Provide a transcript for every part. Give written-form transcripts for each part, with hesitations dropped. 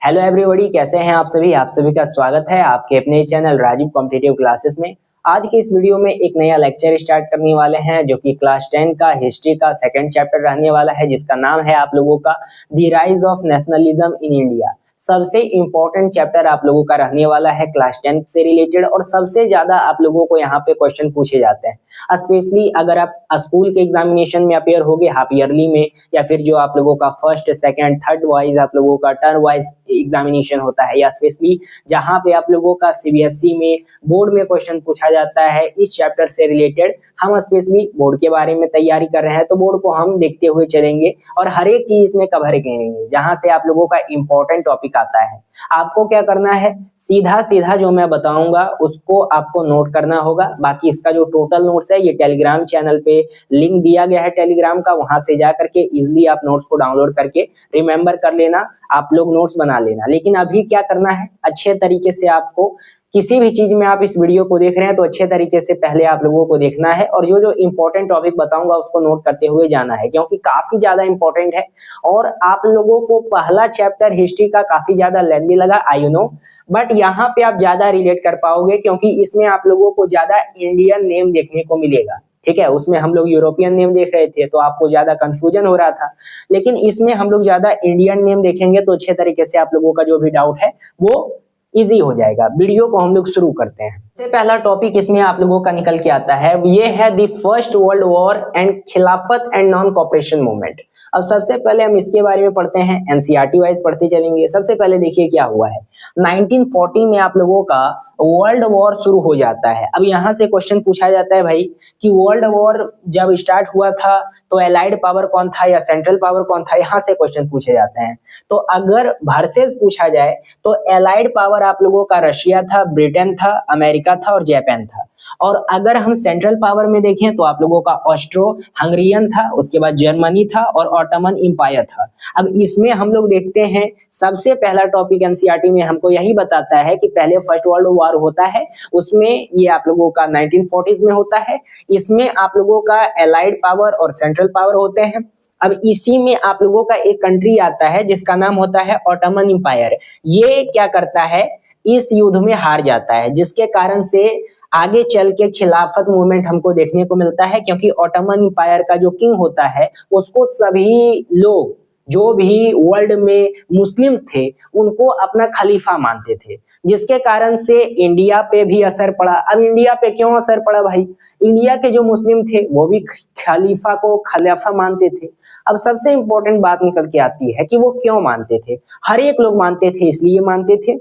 Hello everybody, कैसे हैं आप सभी। आप सभी का स्वागत है आपके अपने चैनल राजीव कॉम्पिटिटिव क्लासेस में। आज के इस वीडियो में एक नया लेक्चर स्टार्ट करने वाले हैं जो कि क्लास 10 का हिस्ट्री का सेकंड चैप्टर रहने वाला है, जिसका नाम है आप लोगों का the rise of nationalism in India. सबसे इंपॉर्टेंट चैप्टर आप लोगों का रहने वाला है क्लास 10 से रिलेटेड, और सबसे ज्यादा आप लोगों को यहाँ पे क्वेश्चन पूछे जाते हैं। स्पेशली अगर आप स्कूल के एग्जामिनेशन में अपेयर होगे हाफ ईयरली में, या फिर जो आप लोगों का फर्स्ट सेकंड थर्ड वाइज आप लोगों का टर्म वाइज एग्जामिनेशन होता है, या स्पेशली जहाँ पे आप लोगों का सीबीएसई में बोर्ड में क्वेश्चन पूछा जाता है इस चैप्टर से रिलेटेड। हम स्पेशली बोर्ड के बारे में तैयारी कर रहे हैं, तो बोर्ड को हम देखते हुए चलेंगे और हर एक चीज इसमें कवर करेंगे जहां से आप लोगों का इंपॉर्टेंट टॉपिक आता है। आपको क्या करना है, सीधा सीधा जो मैं बताऊंगा उसको आपको नोट करना होगा। बाकी इसका जो टोटल नोट्स है ये टेलीग्राम चैनल पे लिंक दिया गया है टेलीग्राम का, वहां से जा करके इजिली आप नोट्स को डाउनलोड करके रिमेंबर कर लेना, आप लोग नोट्स बना लेना। लेकिन अभी क्या करना है, अच्छे तरीके से आपको किसी भी चीज में आप इस वीडियो को देख रहे हैं तो अच्छे तरीके से पहले आप लोगों को देखना है, और जो जो इंपॉर्टेंट टॉपिक बताऊंगा उसको नोट करते हुए जाना है, क्योंकि काफी ज्यादा इंपॉर्टेंट है। और आप लोगों को पहला चैप्टर हिस्ट्री का काफी ज्यादा लेंथी लगा, आई नो, बट यहाँ पे आप ज्यादा रिलेट कर पाओगे क्योंकि इसमें आप लोगों को ज्यादा इंडियन नेम देखने को मिलेगा। ठीक है, उसमें हम लोग यूरोपियन नेम देख रहे थे तो आपको ज्यादा कंफ्यूजन हो रहा था, लेकिन इसमें हम लोग ज्यादा इंडियन नेम देखेंगे तो अच्छे तरीके से आप लोगों का जो भी डाउट है वो इजी हो जाएगा। वीडियो को हम लोग शुरू करते हैं। सबसे पहला टॉपिक इसमें आप लोगों का निकल के आता है, ये है the first world war and खिलाफत एंड नॉन कॉपरेशन मूवमेंट। अब सबसे पहले हम इसके बारे में पढ़ते हैं, एनसीईआरटी वाइज पढ़ते चलेंगे। सबसे पहले देखिए क्या हुआ है, 1940 में आप लोगों का वर्ल्ड वॉर शुरू हो जाता है। अब यहाँ से क्वेश्चन पूछा जाता है भाई कि वर्ल्ड वॉर जब स्टार्ट हुआ था तो एलाइड पावर कौन था या सेंट्रल पावर कौन था, यहाँ से क्वेश्चन पूछे जाते हैं। तो अगर वर्सेस पूछा जाए तो एलाइड पावर आप लोगों का रशिया था, ब्रिटेन था, अमेरिका था और जापान था। और अगर हम सेंट्रल पावर में देखें तो आप लोगों का ऑस्ट्रो हंगरियन था, उसके बाद जर्मनी था और ऑटोमन एम्पायर था। अब इसमें हम लोग देखते हैं, सबसे पहला टॉपिक एनसीईआरटी में हमको यही बताता है कि पहले फर्स्ट वर्ल्ड वॉर होता है, उसमें ये आप लोगों का 1940s में होता है। इसमें आप लोगों का एलाइड पावर और सेंट्रल पावर होते हैं। अब इसी में आप लोगों का एक कंट्री आता है जिसका नाम होता है ऑटोमन एम्पायर। ये क्या करता है, इस युद्ध में हार जाता है, जिसके कारण से आगे चल के खिलाफत मूवमेंट हमको देखने को मिलता है, क्योंकि ऑटोमन एम्पायर का जो किंग होता है उसको सभी लोग जो भी वर्ल्ड में मुस्लिम्स थे उनको अपना खलीफा मानते थे, जिसके कारण से इंडिया पे भी असर पड़ा। अब इंडिया पे क्यों असर पड़ा भाई, इंडिया के जो मुस्लिम थे वो भी खलीफा को खलीफा मानते थे। अब सबसे इंपॉर्टेंट बात निकल के आती है कि वो क्यों मानते थे, हर एक लोग मानते थे इसलिए मानते थे।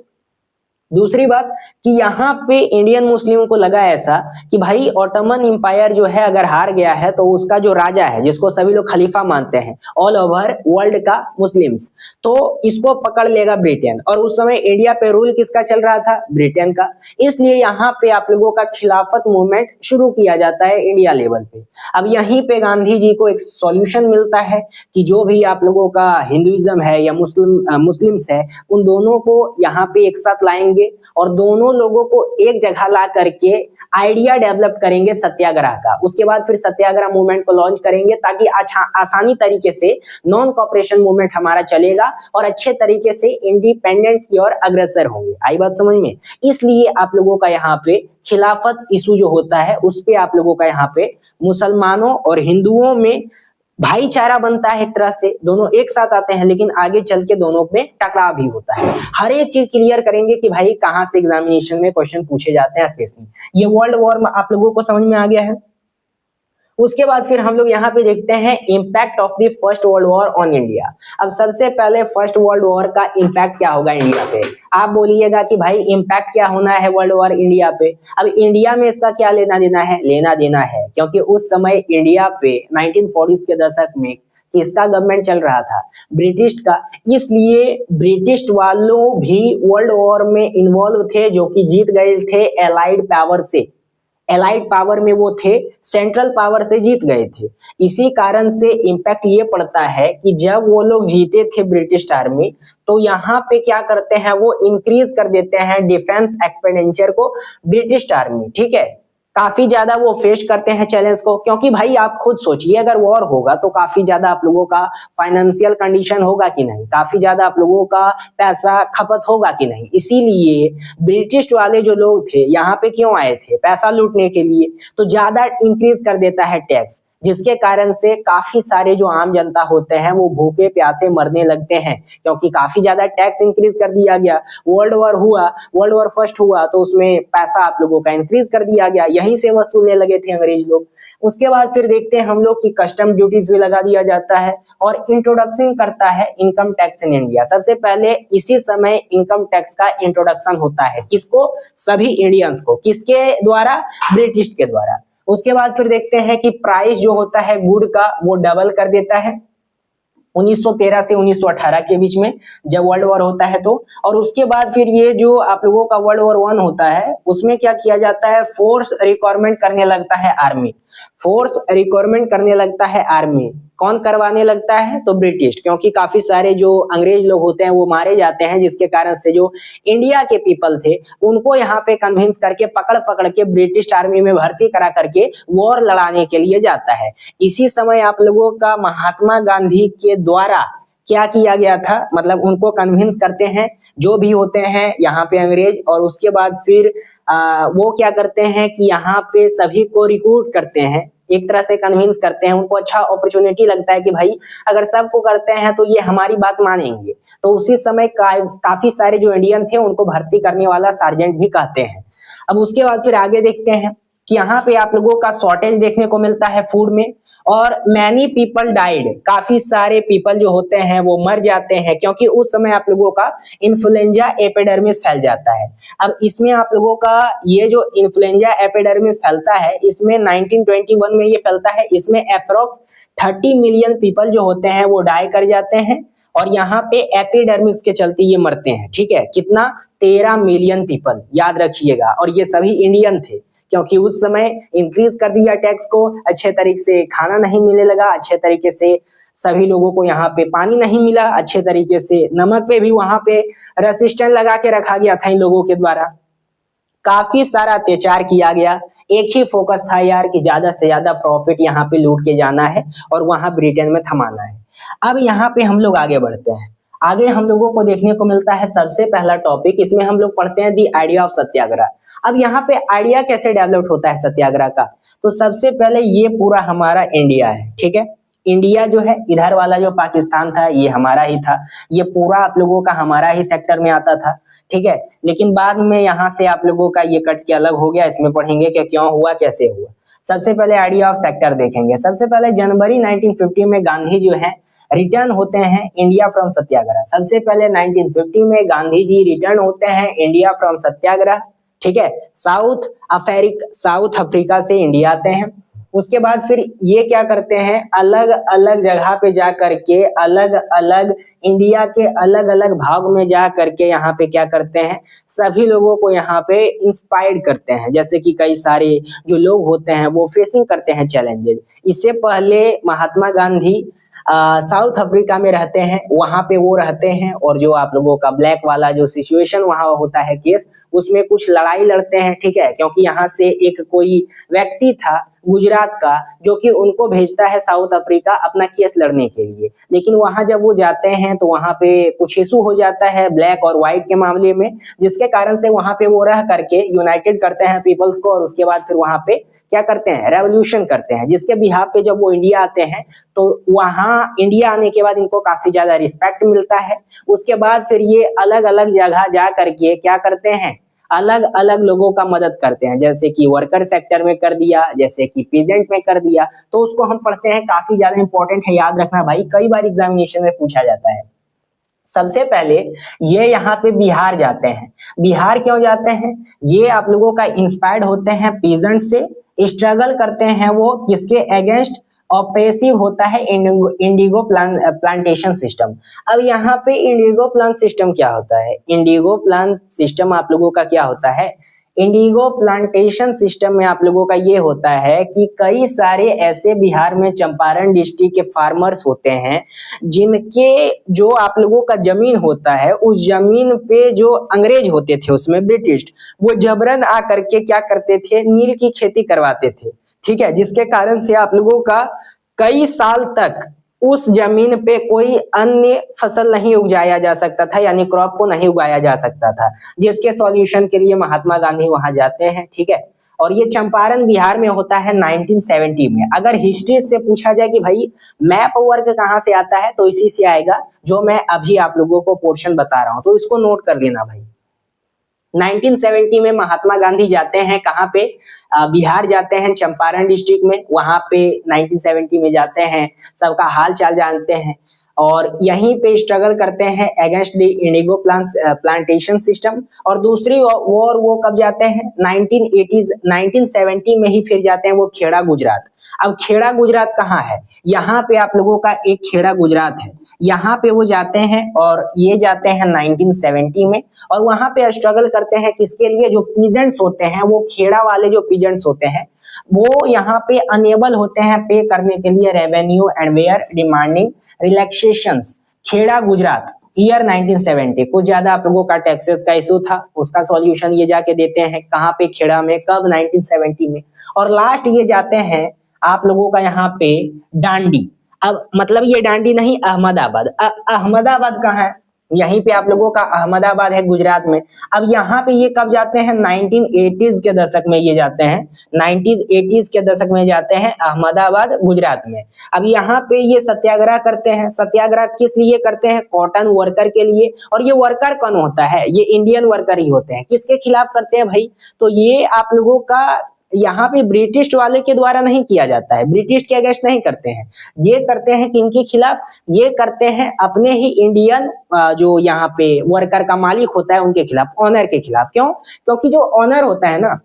दूसरी बात कि यहाँ पे इंडियन मुस्लिमों को लगा ऐसा कि भाई ऑटोमन एम्पायर जो है अगर हार गया है तो उसका जो राजा है जिसको सभी लोग खलीफा मानते हैं ऑल ओवर वर्ल्ड का मुस्लिम्स, तो इसको पकड़ लेगा ब्रिटेन। और उस समय इंडिया पे रूल किसका चल रहा था, ब्रिटेन का। इसलिए यहाँ पे आप लोगों का खिलाफत मूवमेंट शुरू किया जाता है इंडिया लेवल पे। अब यहीं पे गांधी जी को एक सॉल्यूशन मिलता है कि जो भी आप लोगों का हिंदुइज्म है या मुस्लिम्स है उन दोनों को यहाँ पे एक साथ लाएंगे और दोनों लोगों को एक जगह ला करके आइडिया डेवलप करेंगे सत्याग्रह का। उसके बाद फिर सत्याग्रह मूवमेंट को लॉन्च करेंगे ताकि आसानी तरीके से नॉन कॉपरेशन मूवमेंट हमारा चलेगा और अच्छे तरीके से इंडिपेंडेंस की ओर अग्रसर होंगे। आई बात समझ में। इसलिए आप लोगों का यहाँ पे खिलाफत इशू जो होता है उस पे आप लोगों का यहाँ पे मुसलमानों और हिंदुओं में भाईचारा बनता है, एक तरह से दोनों एक साथ आते हैं, लेकिन आगे चल के दोनों में टकराव भी होता है। हर एक चीज क्लियर करेंगे कि भाई कहां से एग्जामिनेशन में क्वेश्चन पूछे जाते हैं स्पेशली। ये वर्ल्ड वॉर में आप लोगों को समझ में आ गया है। उसके बाद फिर हम लोग यहाँ पे देखते हैं impact of the first world war on India. अब सबसे पहले फर्स्ट वर्ल्ड वॉर का इम्पैक्ट क्या होगा इंडिया पे। आप बोलिएगा कि भाई इम्पैक्ट क्या होना है वर्ल्ड वॉर इंडिया पे। अब इंडिया में इसका क्या लेना देना है, लेना देना है क्योंकि उस समय इंडिया पे 1940s के दशक में किसका गवर्नमेंट चल रहा था, ब्रिटिश का। इसलिए ब्रिटिश वालों भी वर्ल्ड वॉर में इन्वॉल्व थे, जो कि जीत गए थे एलाइड पावर से। एलाइड पावर में वो थे, सेंट्रल पावर से जीत गए थे। इसी कारण से इम्पैक्ट ये पड़ता है कि जब वो लोग जीते थे ब्रिटिश आर्मी, तो यहाँ पे क्या करते हैं, वो इंक्रीज कर देते हैं डिफेंस एक्सपेंडिचर को ब्रिटिश आर्मी। ठीक है, काफी ज्यादा वो फेस करते हैं चैलेंज को, क्योंकि भाई आप खुद सोचिए अगर वॉर होगा तो काफी ज्यादा आप लोगों का फाइनेंशियल कंडीशन होगा कि नहीं, काफी ज्यादा आप लोगों का पैसा खपत होगा कि नहीं। इसीलिए ब्रिटिश वाले जो लोग थे यहाँ पे क्यों आए थे, पैसा लूटने के लिए, तो ज्यादा इंक्रीज कर देता है टैक्स, जिसके कारण से काफी सारे जो आम जनता होते हैं वो भूखे प्यासे मरने लगते हैं, क्योंकि काफी ज्यादा टैक्स इंक्रीज कर दिया गया। वर्ल्ड वॉर फर्स्ट हुआ तो उसमें पैसा आप लोगों का इंक्रीज कर दिया गया, यहीं से वसूलने लगे थे अंग्रेज लोग। उसके बाद फिर देखते हैं हम लोग की कस्टम ड्यूटीज भी लगा दिया जाता है और इंट्रोडक्शन करता है इनकम टैक्स इन इंडिया। सबसे पहले इसी समय इनकम टैक्स का इंट्रोडक्शन होता है, किसको, सभी इंडियंस को, किसके द्वारा, ब्रिटिश के द्वारा। उसके बाद फिर देखते हैं कि प्राइस जो होता है गुड का वो डबल कर देता है 1913 से 1918 के बीच में, जब वर्ल्ड वॉर होता है तो। और उसके बाद फिर ये जो आप लोगों का वर्ल्ड वॉर 1 होता है उसमें क्या किया जाता है, फोर्स रिक्वायरमेंट करने लगता है आर्मी, फोर्स रिक्वायरमेंट करने लगता है आर्मी। कौन करवाने लगता है, तो ब्रिटिश, क्योंकि काफी सारे जो अंग्रेज लोग होते हैं वो मारे जाते हैं, जिसके कारण से जो इंडिया के पीपल थे उनको यहाँ पे कन्विंस करके पकड़ पकड़ के ब्रिटिश आर्मी में भर्ती करा करके वॉर लड़ाने के लिए जाता है। इसी समय आप लोगों का महात्मा गांधी के द्वारा क्या किया गया था, मतलब उनको कन्विंस करते हैं जो भी होते हैं यहाँ पे अंग्रेज, और उसके बाद फिर वो क्या करते हैं कि यहाँ पे सभी को रिक्रूट करते हैं, एक तरह से कन्विंस करते हैं। उनको अच्छा अपॉर्चुनिटी लगता है कि भाई अगर सबको करते हैं तो ये हमारी बात मानेंगे। तो उसी समय काफी सारे जो इंडियन थे उनको भर्ती करने वाला सार्जेंट भी कहते हैं। अब उसके बाद फिर आगे देखते हैं कि यहाँ पे आप लोगों का शॉर्टेज देखने को मिलता है फूड में, और मैनी पीपल डाइड, काफी सारे पीपल जो होते हैं वो मर जाते हैं, क्योंकि उस समय आप लोगों का इन्फ्लुएंजा एपिडेमिस फैल जाता है। अब इसमें आप लोगों का ये जो इन्फ्लुएंजा एपिडेमिस फैलता है, इसमें 1921 में ये फैलता है, इसमें अप्रोक्स 30 मिलियन पीपल जो होते हैं वो डाई कर जाते हैं, और यहाँ पे एपिडर्मिस के चलते ये मरते हैं। ठीक है, कितना, 13 मिलियन पीपल, याद रखिएगा। और ये सभी इंडियन थे, क्योंकि उस समय इंक्रीज कर दिया टैक्स को, अच्छे तरीके से खाना नहीं मिलने लगा, अच्छे तरीके से सभी लोगों को यहाँ पे पानी नहीं मिला, अच्छे तरीके से नमक पे भी वहां पे रेसिस्टेंस लगा के रखा गया था इन लोगों के द्वारा, काफी सारा अत्याचार किया गया। एक ही फोकस था यार कि ज्यादा से ज्यादा प्रॉफिट यहाँ पे लूट के जाना है और वहां ब्रिटेन में थमाना है। अब यहाँ पे हम लोग आगे बढ़ते हैं। आगे हम लोगों को देखने को मिलता है सबसे पहला टॉपिक, इसमें हम लोग पढ़ते हैं दी आइडिया ऑफ सत्याग्रह। अब यहाँ पे आइडिया कैसे डेवलप होता है सत्याग्रह का, तो सबसे पहले ये पूरा हमारा इंडिया है। ठीक है, इंडिया जो है, इधर वाला जो पाकिस्तान था ये हमारा ही था, ये पूरा आप लोगों का हमारा ही सेक्टर में आता था। ठीक है, लेकिन बाद में यहाँ से आप लोगों का ये कट के अलग हो गया, इसमें पढ़ेंगे कि क्यों हुआ, कैसे हुआ। सबसे पहले आइडिया ऑफ सेक्टर देखेंगे। सबसे पहले जनवरी 1950 में गांधी जो है रिटर्न होते हैं इंडिया फ्रॉम सत्याग्रह। सबसे पहले 1950 में गांधी जी रिटर्न होते हैं इंडिया फ्रॉम सत्याग्रह। ठीक है, साउथ अफ्रीका से इंडिया आते हैं। उसके बाद फिर ये क्या करते हैं, अलग अलग जगह पे जा करके, अलग अलग इंडिया के अलग अलग भाग में जा करके यहाँ पे क्या करते हैं, सभी लोगों को यहाँ पे इंस्पायर्ड करते हैं। जैसे कि कई सारे जो लोग होते हैं वो फेसिंग करते हैं चैलेंजेस। इससे पहले महात्मा गांधी साउथ अफ्रीका में रहते हैं, वहां पे वो रहते हैं, और जो आप लोगों का ब्लैक वाला जो सिचुएशन वहां होता है केस, उसमें कुछ लड़ाई लड़ते हैं। ठीक है, क्योंकि यहाँ से एक कोई व्यक्ति था गुजरात का जो कि उनको भेजता है साउथ अफ्रीका अपना केस लड़ने के लिए, लेकिन वहां जब वो जाते हैं तो वहां पे कुछ इशू हो जाता है ब्लैक और व्हाइट के मामले में, जिसके कारण से वहां पे वो रह करके यूनाइटेड करते हैं पीपल्स को, और उसके बाद फिर वहां पे क्या करते हैं, रेवोल्यूशन करते हैं, जिसके बिहाफ पे जब वो इंडिया आते हैं तो वहां इंडिया आने के बाद इनको काफी ज्यादा रिस्पेक्ट मिलता है। उसके बाद फिर ये अलग अलग जगह जा करके क्या करते हैं, अलग अलग लोगों का मदद करते हैं, जैसे कि वर्कर सेक्टर में कर दिया, जैसे कि पीजेंट में कर दिया। तो उसको हम पढ़ते हैं, काफी ज्यादा इंपॉर्टेंट है, याद रखना भाई, कई बार एग्जामिनेशन में पूछा जाता है। सबसे पहले ये यहाँ पे बिहार जाते हैं। बिहार क्यों जाते हैं, ये आप लोगों का इंस्पायर्ड होते हैं पीजेंट से, स्ट्रगल करते हैं वो किसके अगेंस्ट, ऑपरेसिव होता है इंडिगो प्लांटेशन सिस्टम। अब यहाँ पे इंडिगो प्लांट सिस्टम क्या होता है, इंडिगो प्लांट सिस्टम आप लोगों का क्या होता है, इंडिगो प्लांटेशन सिस्टम में आप लोगों का ये होता है कि कई सारे ऐसे बिहार में चंपारण डिस्ट्रिक्ट के फार्मर्स होते हैं जिनके जो आप लोगों का जमीन होता है, उस जमीन पे जो अंग्रेज होते थे उसमें ब्रिटिश, वो जबरन आकर के क्या करते थे, नील की खेती करवाते थे। ठीक है, जिसके कारण से आप लोगों का कई साल तक उस जमीन पे कोई अन्य फसल नहीं उगाया जा सकता था, यानी क्रॉप को नहीं उगाया जा सकता था, जिसके सॉल्यूशन के लिए महात्मा गांधी वहां जाते हैं। ठीक है, और ये चंपारण बिहार में होता है 1970 में। अगर हिस्ट्री से पूछा जाए कि भाई मैप वर्क कहाँ से आता है, तो इसी से आएगा जो मैं अभी आप लोगों को पोर्शन बता रहा हूँ, तो इसको नोट कर लेना भाई। 1970 में महात्मा गांधी जाते हैं कहाँ पे, बिहार जाते हैं, चंपारण डिस्ट्रिक्ट में। वहां पे 1970 में जाते हैं, सबका हाल चाल जानते हैं और यहीं पे स्ट्रगल करते हैं against the Indigo plantation system. और दूसरी ओर वो कब जाते हैं, 1980s 1970 में ही फिर जाते हैं वो खेड़ा गुजरात। अब खेड़ा गुजरात कहाँ है, यहाँ पे आप लोगों का एक खेड़ा गुजरात है, यहाँ पे वो जाते हैं और ये जाते हैं 1970 में। और वहां पे स्ट्रगल करते हैं किसके लिए, जो पीजेंट्स होते हैं, वो खेड़ा वाले जो पीजेंट्स होते हैं वो यहाँ पे अनेबल होते हैं पे करने के लिए revenue and were demanding relaxations. Kheda Gujarat year 1970, कुछ ज्यादा आप लोगों का टैक्सेस का इशू था, उसका सॉल्यूशन ये जाके देते हैं कहाँ पे, खेड़ा में, कब, 1970 में। और लास्ट ये जाते हैं आप लोगों का यहाँ पे डांडी। अब मतलब ये डांडी नहीं, अहमदाबाद। अहमदाबाद कहाँ है, यहीं पे आप लोगों का अहमदाबाद है गुजरात में। अब यहाँ पे ये कब जाते हैं, 1980s के दशक में ये जाते हैं, 1980s के दशक में जाते हैं अहमदाबाद गुजरात में। अब यहाँ पे ये सत्याग्रह करते हैं। सत्याग्रह किस लिए करते हैं, कॉटन वर्कर के लिए। और ये वर्कर कौन होता है, ये इंडियन वर्कर ही होते हैं। किसके खिलाफ करते हैं भाई, तो ये आप लोगों का यहाँ पे ब्रिटिश वाले के द्वारा नहीं किया जाता है, ब्रिटिश के अगेंस्ट नहीं करते हैं, ये करते हैं किनके खिलाफ, ये करते हैं अपने ही इंडियन जो यहाँ पे वर्कर का मालिक होता है उनके खिलाफ, ऑनर के खिलाफ। क्यों, क्योंकि जो ऑनर होता है ना,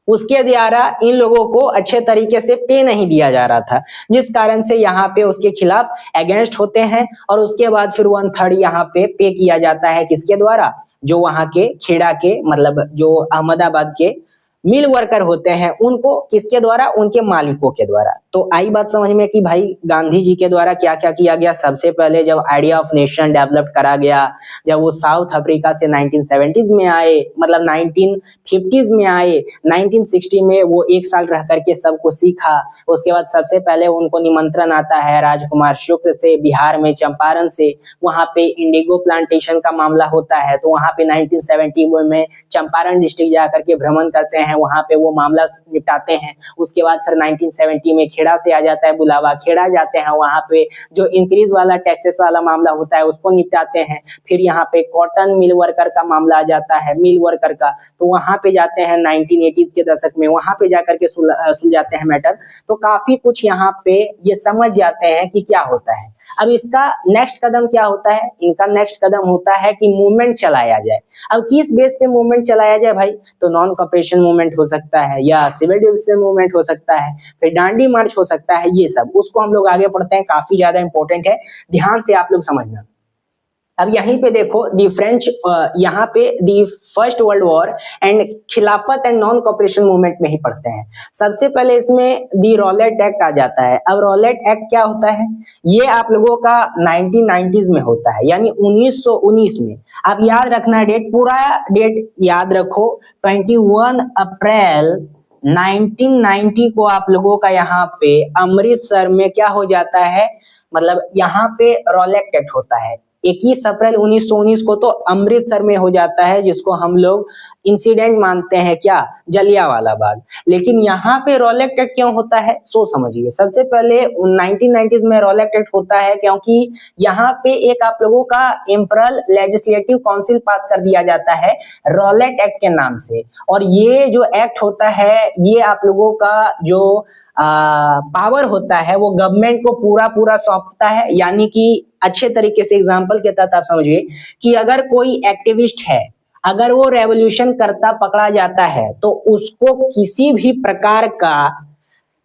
उसके द्वारा इन लोगों को अच्छे तरीके से पे नहीं दिया जा रहा था, जिस कारण से यहाँ पे उसके खिलाफ अगेंस्ट होते हैं। और उसके बाद फिर 1/3 यहाँ पे किया जाता है किसके द्वारा, जो वहां के खेड़ा के, मतलब जो अहमदाबाद के मिल वर्कर होते हैं उनको, किसके द्वारा, उनके मालिकों के द्वारा। तो आई बात समझ में कि भाई गांधी जी के द्वारा क्या क्या किया गया। सबसे पहले जब आइडिया ऑफ नेशन डेवलप करा गया, जब वो साउथ अफ्रीका से 1970s में आए, मतलब 1950s में आए, 1960 में वो एक साल रह करके सबको सीखा। उसके बाद सबसे पहले उनको निमंत्रण आता है राजकुमार शुक्ल से, बिहार में चंपारण से, वहां पे इंडिगो प्लांटेशन का मामला होता है। तो वहां पे 1970 में चंपारण डिस्ट्रिक्ट जाकर के भ्रमण करते हैं, वहां पे वो मामला निपटाते हैं। उसके बाद फिर 1970 में खेड़ा से आ जाता है बुलावा, खेड़ा जाते हैं, वहां पे जो इंक्रीज वाला टैक्सेस वाला मामला होता है उसको निपटाते हैं। फिर यहाँ पे कॉटन मिल वर्कर का मामला आ जाता है, मिल वर्कर का, तो वहां पे जाते हैं 1980s के दशक में, वहां पे जाकर के सुलझाते हैं मैटर। तो काफी कुछ यहाँ पे ये समझ जाते हैं कि क्या होता है। अब इसका नेक्स्ट कदम क्या होता है, इनका नेक्स्ट कदम होता है कि मूवमेंट चलाया जाए। अब किस बेस पे मूवमेंट चलाया जाए भाई, तो नॉन कॉपरेशन मूवमेंट हो सकता है, या सिविल डिसोसिएशन मूवमेंट हो सकता है, फिर डांडी मार्च हो सकता है। ये सब उसको हम लोग आगे पढ़ते हैं, काफी ज्यादा इंपॉर्टेंट है, ध्यान से आप लोग समझना। अब यहीं पे देखो दी फ्रेंच, यहाँ पे the first world war and खिलाफत एंड नॉन कॉपरेशन मूवमेंट में ही पढ़ते हैं। सबसे पहले इसमें दी रॉलेट एक्ट आ जाता है। अब रॉलेट एक्ट क्या होता है, ये आप लोगों का 1990s में होता है, यानी 1919 में। आप याद रखना डेट, पूरा डेट याद रखो, 21 अप्रैल 1990 को आप लोगों का यहाँ पे अमृतसर में क्या हो जाता है, मतलब यहाँ पे रॉलेट एक्ट होता है। 21 अप्रैल 1919 को तो अमृतसर में हो जाता है, जिसको हम लोग इंसिडेंट मानते हैं, क्या, जलियांवाला बाग। लेकिन यहाँ पे रॉलेट एक्ट क्यों होता है, सो समझिए। सबसे पहले 1990s में रॉलेट एक्ट होता है क्योंकि यहाँ पे एक आप लोगों का इम्परल लेजिस्लेटिव काउंसिल पास कर दिया जाता है रॉलेट एक्ट के नाम से। और ये जो एक्ट होता है, ये आप लोगों का जो पावर होता है वो गवर्नमेंट को पूरा सौंपता है। यानी कि अच्छे तरीके से एग्जाम्पल के तहत आप समझिए कि अगर कोई एक्टिविस्ट है, अगर वो रेवोल्यूशन करता पकड़ा जाता है, तो उसको किसी भी प्रकार का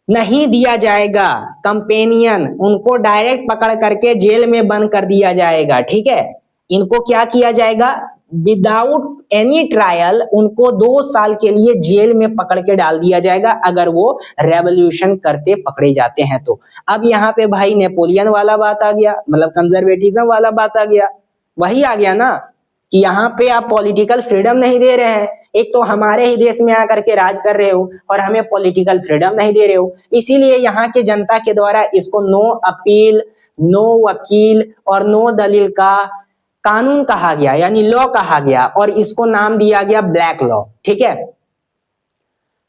नहीं दिया जाएगा कंपेनियन, उनको डायरेक्ट पकड़ करके जेल में बंद कर दिया जाएगा। ठीक है, इनको क्या किया जाएगा, विदाउट एनी ट्रायल उनको 2 साल के लिए जेल में पकड़ के डाल दिया जाएगा अगर वो रेवोल्यूशन करते पकड़े जाते हैं तो। अब यहाँ पे भाई नेपोलियन वाला बात आ गया, मतलब कंजर्वेटिज्म वाला बात आ गया, वही आ गया ना कि यहाँ पे आप पॉलिटिकल फ्रीडम नहीं दे रहे हैं। एक तो हमारे ही देश में आकर के राज कर रहे हो और हमें पॉलिटिकल फ्रीडम नहीं दे रहे हो, इसीलिए यहाँ के जनता के द्वारा इसको नो अपील, नो वकील और नो दलील का कानून कहा गया, यानी लॉ कहा गया, और इसको नाम दिया गया ब्लैक लॉ। ठीक है,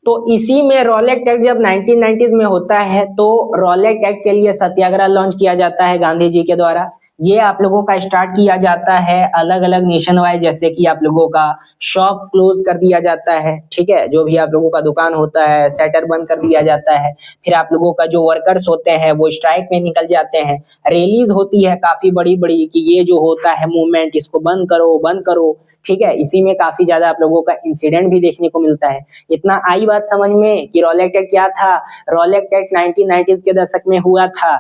तो इसी में रॉलेट एक्ट जब 1990s में होता है तो रॉलेट एक्ट के लिए सत्याग्रह लॉन्च किया जाता है गांधी जी के द्वारा। ये आप लोगों का स्टार्ट किया जाता है अलग अलग नेशन वाइज, जैसे कि आप लोगों का शॉप क्लोज कर दिया जाता है। ठीक है, जो भी आप लोगों का दुकान होता है शटर बंद कर दिया जाता है। फिर आप लोगों का जो वर्कर्स होते हैं वो स्ट्राइक में निकल जाते हैं। रैलीज होती है काफी बड़ी बड़ी कि ये जो होता है मूवमेंट इसको बंद करो बंद करो। ठीक है, इसी में काफी ज्यादा आप लोगों का इंसिडेंट भी देखने को मिलता है। इतना आई बात समझ में कि रॉलेट एक्ट क्या था। रॉलेट एक्ट 1990s के दशक में हुआ था।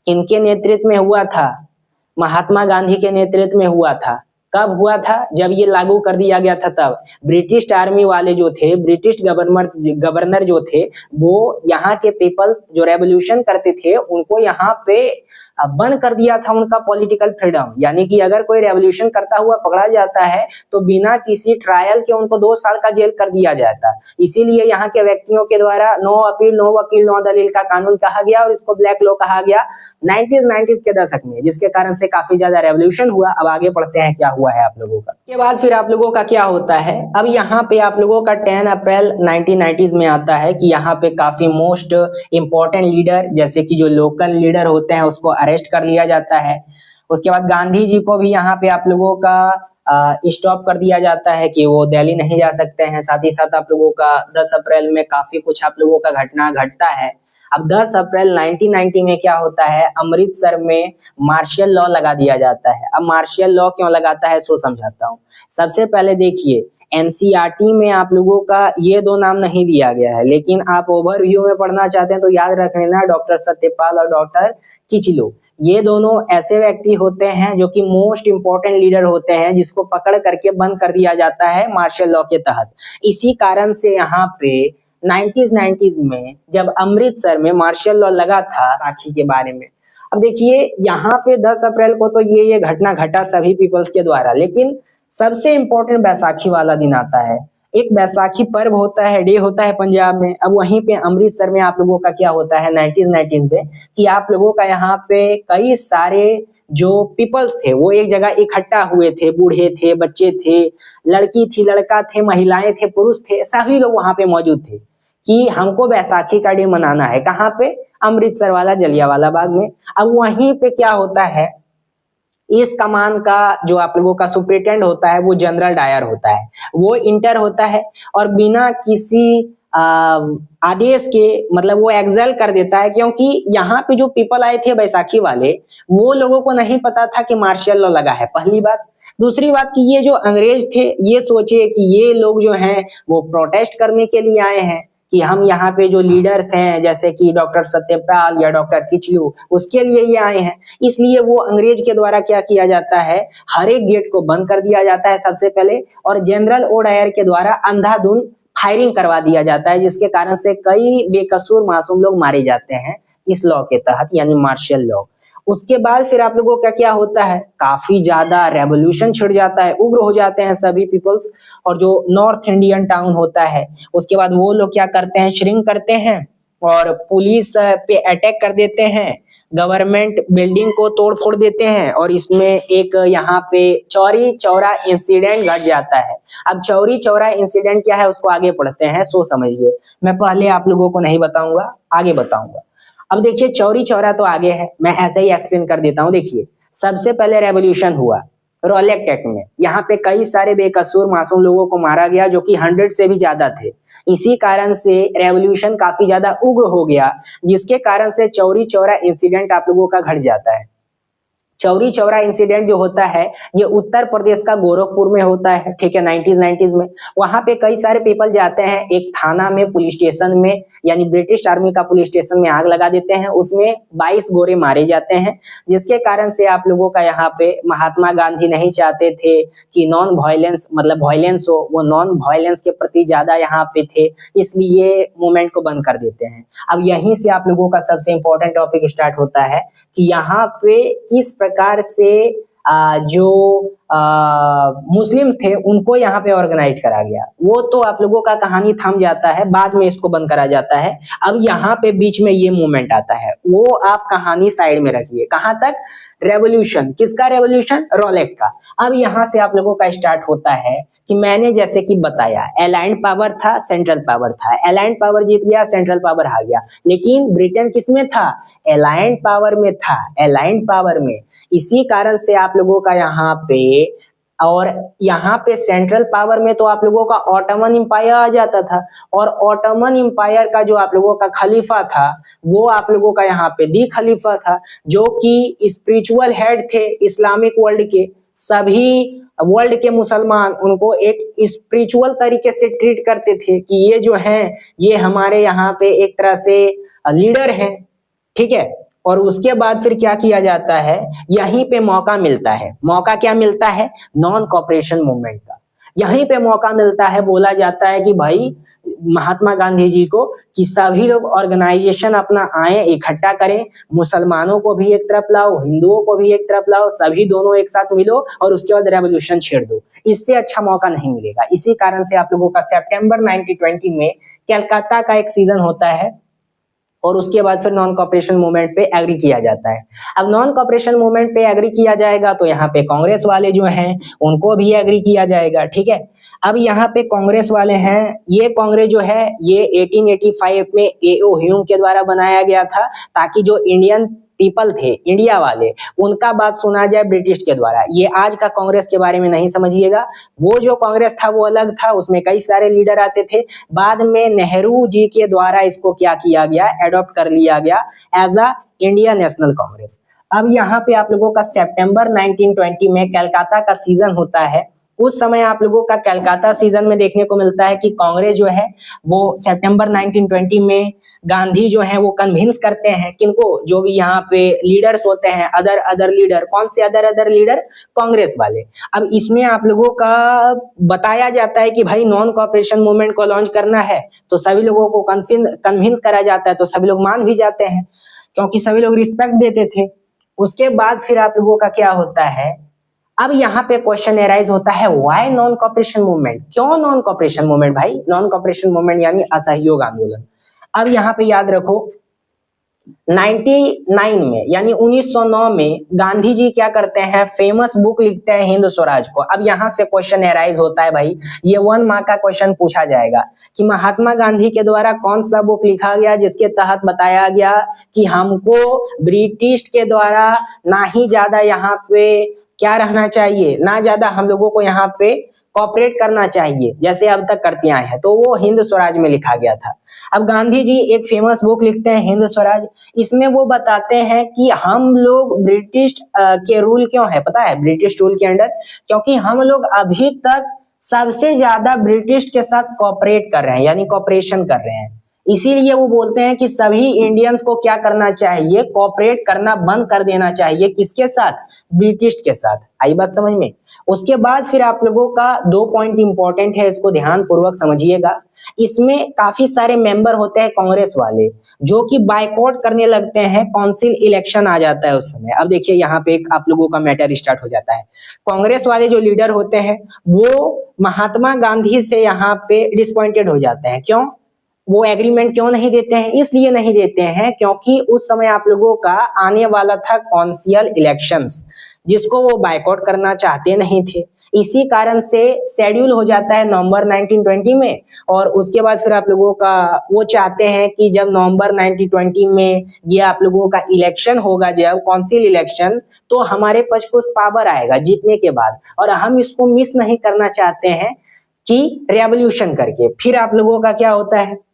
किनके नेतृत्व में हुआ था? महात्मा गांधी के नेतृत्व में हुआ था। कब हुआ था? जब ये लागू कर दिया गया था तब। ब्रिटिश आर्मी वाले जो थे, ब्रिटिश गवर्नर जो थे, वो यहाँ के पीपल्स जो रेवोल्यूशन करते थे उनको यहाँ पे बंद कर दिया था उनका पॉलिटिकल फ्रीडम। यानी कि अगर कोई रेवोल्यूशन करता हुआ पकड़ा जाता है तो बिना किसी ट्रायल के उनको 2 साल का जेल कर दिया जाता। इसीलिए यहाँ के व्यक्तियों के द्वारा नो अपील, नो वकील, नो दलील का कानून कहा गया और इसको ब्लैक लॉ कहा गया 90s के दशक में, जिसके कारण से काफी ज्यादा रेवोल्यूशन हुआ। अब आगे बढ़ते हैं क्या हुआ है आप लोगों का। के बाद फिर आप लोगों का क्या होता है, अब यहाँ पे आप लोगों का 10 अप्रैल 1990s में आता है कि यहाँ पे काफी मोस्ट इंपॉर्टेंट लीडर जैसे कि जो लोकल लीडर होते हैं उसको अरेस्ट कर लिया जाता है। उसके बाद गांधी जी को भी यहाँ पे आप लोगों का स्टॉप कर दिया जाता है कि वो दिल्ली नहीं जा सकते हैं। साथ ही साथ आप लोगों का 10 अप्रैल में काफी कुछ आप लोगों का घटना घटता है। अब 10 अप्रैल 1990 में क्या होता है, अमृतसर में मार्शल लॉ लगा दिया जाता है। अब मार्शल लॉ क्यों लगाता है सो समझाता हूँ। सबसे पहले देखिए एनसीईआरटी में आप लोगों का ये 2 नाम नहीं दिया गया है, लेकिन आप ओवरव्यू में पढ़ना चाहते हैं तो याद रख लेना डॉक्टर सत्यपाल और डॉक्टर किचलू। ये दोनों ऐसे व्यक्ति होते हैं जो कि मोस्ट इंपॉर्टेंट लीडर होते हैं जिसको पकड़ करके बंद कर दिया जाता है मार्शल लॉ के तहत। इसी कारण से यहाँ पे 90s में जब अमृतसर में मार्शल लॉ लगा था बैसाखी के बारे में। अब देखिए यहाँ पे 10 अप्रैल को तो ये घटना घटा सभी पीपल्स के द्वारा, लेकिन सबसे इंपॉर्टेंट बैसाखी वाला दिन आता है। एक बैसाखी पर्व होता है, डे होता है पंजाब में। अब वहीं पे अमृतसर में आप लोगों का क्या होता है 90s में कि आप लोगों का यहाँ पे कई सारे जो पीपल्स थे वो एक जगह इकट्ठा हुए थे। बूढ़े थे, बच्चे थे, लड़की थी, लड़का थे, महिलाएं थे, पुरुष थे, सभी लोग वहां पे मौजूद थे कि हमको बैसाखी का डे मनाना है। कहाँ पे? अमृतसर वाला जलियांवाला बाग में। अब वहीं पे क्या होता है, इस कमान का जो आप लोगों का सुपरिटेंडेंट होता है वो जनरल डायर होता है। वो इंटर होता है और बिना किसी आदेश के मतलब वो एक्सेल कर देता है, क्योंकि यहाँ पे जो पीपल आए थे बैसाखी वाले वो लोगों को नहीं पता था कि मार्शल लॉ लगा है, पहली बात। दूसरी बात कि ये जो अंग्रेज थे ये सोचे कि ये लोग जो हैं वो प्रोटेस्ट करने के लिए आए हैं कि हम यहाँ पे जो लीडर्स हैं जैसे कि डॉक्टर सत्यपाल या डॉक्टर किचलू उसके लिए ये आए हैं। इसलिए वो अंग्रेज के द्वारा क्या किया जाता है, हर एक गेट को बंद कर दिया जाता है सबसे पहले, और जनरल ओ डायर के द्वारा अंधाधुंध फायरिंग करवा दिया जाता है, जिसके कारण से कई बेकसूर मासूम लोग मारे जाते हैं इस लॉ के तहत, यानी मार्शल लॉ। उसके बाद फिर आप लोगों का क्या होता है, काफी ज्यादा रेवोल्यूशन छिड़ जाता है, उग्र हो जाते हैं सभी पीपल्स। और जो नॉर्थ इंडियन टाउन होता है उसके बाद वो लोग क्या करते हैं, श्रिंक करते हैं और पुलिस पे अटैक कर देते हैं, गवर्नमेंट बिल्डिंग को तोड़ फोड़ देते हैं, और इसमें एक यहाँ पे चौरी चौरा इंसिडेंट घट जाता है। अब चौरी चौरा इंसिडेंट क्या है उसको आगे पढ़ते हैं, सो समझिए। मैं पहले आप लोगों को नहीं बताऊंगा, आगे बताऊंगा। अब देखिए चौरी चौरा तो आगे है, मैं ऐसे ही एक्सप्लेन कर देता हूँ। देखिए सबसे पहले रेवोल्यूशन हुआ रॉलेट एक्ट में। यहाँ पे कई सारे बेकसूर मासूम लोगों को मारा गया जो कि 100 से भी ज्यादा थे। इसी कारण से रेवोल्यूशन काफी ज्यादा उग्र हो गया, जिसके कारण से चौरी चौरा इंसिडेंट आप लोगों का घट जाता है। चौरी चौरा इंसिडेंट जो होता है ये उत्तर प्रदेश का गोरखपुर में होता है, ठीक है, 90s में। वहां पे कई सारे पीपल जाते हैं, एक थाना में, पुलिस स्टेशन में, यानी ब्रिटिश आर्मी का पुलिस स्टेशन में आग लगा देते हैं, उसमें 22 गोरे मारे जाते हैं, जिसके कारण से आप लोगों का यहाँ पे महात्मा गांधी नहीं चाहते थे कि नॉन वायलेंस मतलब वायलेंस हो, वो नॉन वायलेंस के प्रति ज्यादा यहाँ पे थे, इसलिए मूवमेंट को बंद कर देते हैं। अब यहीं से आप लोगों का सबसे इंपॉर्टेंट टॉपिक स्टार्ट होता है कि यहाँ पे किस प्रकार से जो मुस्लिम्स थे उनको यहाँ पे ऑर्गेनाइज करा गया, वो तो आप लोगों का कहानी थम जाता है, बाद में इसको बंद करा जाता है। अब यहाँ पे बीच में ये मूवमेंट आता है, वो आप कहानी साइड में रखिए। कहाँ तक? रेवोल्यूशन। किसका रेवोल्यूशन? रॉलेट का। अब यहाँ से आप लोगों का स्टार्ट होता है कि मैंने जैसे कि बताया, अलाइंड पावर था, सेंट्रल पावर था, अलाइंड पावर जीत गया, सेंट्रल पावर हार गया, लेकिन ब्रिटेन किसमें था? अलाइंड पावर में था, अलाइंड पावर में। इसी कारण से आप लोगों का यहाँ पे, और यहाँ पे सेंट्रल पावर में तो आप लोगों का ऑटोमन एम्पायर आ जाता था, और ऑटोमन एम्पायर का जो आप लोगों का खलीफा था वो आप लोगों का यहाँ पे दी खलीफा था, जो कि स्पिरिचुअल हेड थे इस्लामिक वर्ल्ड के। सभी वर्ल्ड के मुसलमान उनको एक स्पिरिचुअल तरीके से ट्रीट करते थे कि ये जो हैं ये हमारे यहाँ पे एक तरह से लीडर हैं, ठीक है। और उसके बाद फिर क्या किया जाता है, यहीं पे मौका मिलता है। मौका क्या मिलता है? नॉन कॉपरेशन मूवमेंट का। यहीं पे मौका मिलता है, बोला जाता है कि भाई महात्मा गांधी जी को कि सभी लोग ऑर्गेनाइजेशन अपना आए, इकट्ठा करें, मुसलमानों को भी एक तरफ लाओ, हिंदुओं को भी एक तरफ लाओ, सभी दोनों एक साथ मिलो और उसके बाद रेवोल्यूशन छेड़ दो। इससे अच्छा मौका नहीं मिलेगा। इसी कारण से आप लोगों का सितंबर 1920 में कलकत्ता का एक सीजन होता है, और उसके बाद फिर नॉन कॉपरेशन मूवमेंट पे एग्री किया जाता है। अब नॉन कॉपरेशन मूवमेंट पे एग्री किया जाएगा तो यहाँ पे कांग्रेस वाले जो हैं उनको भी एग्री किया जाएगा, ठीक है। अब यहाँ पे कांग्रेस वाले हैं, ये कांग्रेस जो है ये 1885 में A.O. ह्यूम के द्वारा बनाया गया था, ताकि जो इंडियन पीपल थे, इंडिया वाले, उनका बात सुना जाए ब्रिटिश के द्वारा। ये आज का कांग्रेस के बारे में नहीं समझिएगा, वो जो कांग्रेस था वो अलग था, उसमें कई सारे लीडर आते थे। बाद में नेहरू जी के द्वारा इसको क्या किया गया, एडॉप्ट कर लिया गया as a Indian National Congress. अब यहाँ पे आप लोगों का सितंबर 1920 में कलकत्ता का सीजन होता है। उस समय आप लोगों का कलकत्ता सीजन में देखने को मिलता है कि कांग्रेस जो है वो सितंबर 1920 में गांधी जो है वो कन्विंस करते हैं किनको, जो भी यहाँ पे लीडर्स होते हैं, अदर लीडर। कौन से अदर लीडर? कांग्रेस वाले। अब इसमें आप लोगों का बताया जाता है कि भाई नॉन कॉपरेशन मूवमेंट को लॉन्च करना है, तो सभी लोगों को कन्विंस करा जाता है, तो सभी लोग मान भी जाते हैं क्योंकि सभी लोग रिस्पेक्ट देते थे। उसके बाद फिर आप लोगों का क्या होता है, अब यहाँ पे क्वेश्चन एराइज होता है, व्हाई नॉन कॉपरेशन मूवमेंट? क्यों नॉन कॉपरेशन मूवमेंट भाई? नॉन कॉपरेशन मूवमेंट यानी असहयोग आंदोलन। अब यहाँ पे याद रखो 99 में यानी 1909 में गांधी जी क्या करते हैं, फेमस बुक लिखते हैं हिंद स्वराज को। अब यहाँ से क्वेश्चन एराइज होता है भाई, ये 1 मार्क का क्वेश्चन पूछा जाएगा कि महात्मा गांधी के द्वारा कौन सा बुक लिखा गया जिसके तहत बताया गया कि हमको ब्रिटिश के द्वारा ना ही ज्यादा यहाँ पे क्या रहना चाहिए, ना ज्यादा हम लोगों को यहाँ पे कॉपरेट करना चाहिए जैसे अब तक करते आए हैं, तो वो हिंद स्वराज में लिखा गया था। अब गांधी जी एक फेमस बुक लिखते हैं हिंद स्वराज, इसमें वो बताते हैं कि हम लोग ब्रिटिश के रूल क्यों है, पता है? ब्रिटिश रूल के अंडर, क्योंकि हम लोग अभी तक सबसे ज्यादा ब्रिटिश के साथ कॉपरेट कर रहे हैं, यानी कॉपरेशन कर रहे हैं। इसीलिए वो बोलते हैं कि सभी इंडियंस को क्या करना चाहिए, कॉपरेट करना बंद कर देना चाहिए। किसके साथ? ब्रिटिश के साथ। आई बात समझ में? उसके बाद फिर आप लोगों का 2 पॉइंट इंपॉर्टेंट है, इसको ध्यान पूर्वक समझिएगा। इसमें काफी सारे मेंबर होते हैं कांग्रेस वाले जो कि बायकॉट करने लगते हैं, काउंसिल इलेक्शन आ जाता है उस समय। अब देखिए यहाँ पे एक आप लोगों का मैटर स्टार्ट हो जाता है। कांग्रेस वाले जो लीडर होते हैं वो महात्मा गांधी से यहाँ पे डिसअपॉइंटेड हो जाते हैं। क्यों? वो एग्रीमेंट क्यों नहीं देते हैं? इसलिए नहीं देते हैं क्योंकि उस समय आप लोगों का आने वाला था कौंसिल इलेक्शंस, जिसको वो बायकॉट करना चाहते नहीं थे। इसी कारण से शेड्यूल हो जाता है नवंबर 1920 में, और उसके बाद फिर आप लोगों का वो चाहते हैं कि जब नवंबर 1920 में ये आप लोगों का इलेक्शन होगा, जब कौंसिल इलेक्शन, तो हमारे पास कुछ पावर आएगा जीतने के बाद, और हम इसको मिस नहीं करना चाहते हैं कि रेवोल्यूशन करके। फिर आप लोगों का क्या होता है,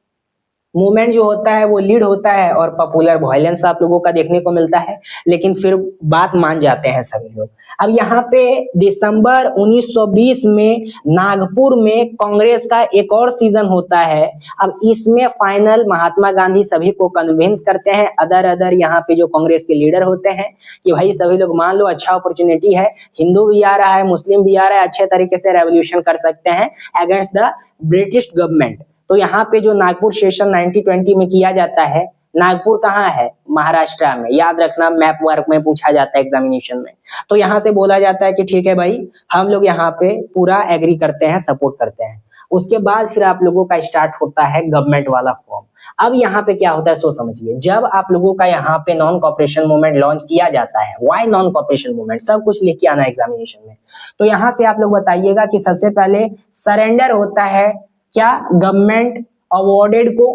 मूवमेंट जो होता है वो लीड होता है और पॉपुलर वायलेंस आप लोगों का देखने को मिलता है, लेकिन फिर बात मान जाते हैं सभी लोग। अब यहाँ पे दिसंबर 1920 में नागपुर में कांग्रेस का एक और सीजन होता है। अब इसमें फाइनल महात्मा गांधी सभी को कन्विंस करते हैं, अदर यहाँ पे जो कांग्रेस के लीडर होते हैं, कि भाई सभी लोग मान लो, अच्छा अपॉर्चुनिटी है, हिंदू भी आ रहा है, मुस्लिम भी आ रहा है, अच्छे तरीके से रेवोल्यूशन कर सकते हैं अगेंस्ट द ब्रिटिश गवर्नमेंट। तो यहाँ पे जो नागपुर सेशन 1920 में किया जाता है, नागपुर कहाँ है? महाराष्ट्र में, याद रखना, मैप वर्क में पूछा जाता है एग्जामिनेशन में। तो यहाँ से बोला जाता है कि ठीक है भाई, हम लोग यहाँ पे पूरा एग्री करते हैं, सपोर्ट करते हैं। उसके बाद फिर आप लोगों का स्टार्ट होता है गवर्नमेंट वाला फॉर्म। अब यहाँ पे क्या होता है सो समझिए, जब आप लोगों का यहाँ पे नॉन कॉपरेशन मूवमेंट लॉन्च किया जाता है, व्हाई नॉन कॉपरेशन मूवमेंट, सब कुछ लिख के आना एग्जामिनेशन में। तो यहाँ से आप लोग बताइएगा कि सबसे पहले सरेंडर होता है क्या? गवर्नमेंट अवॉर्डेड को।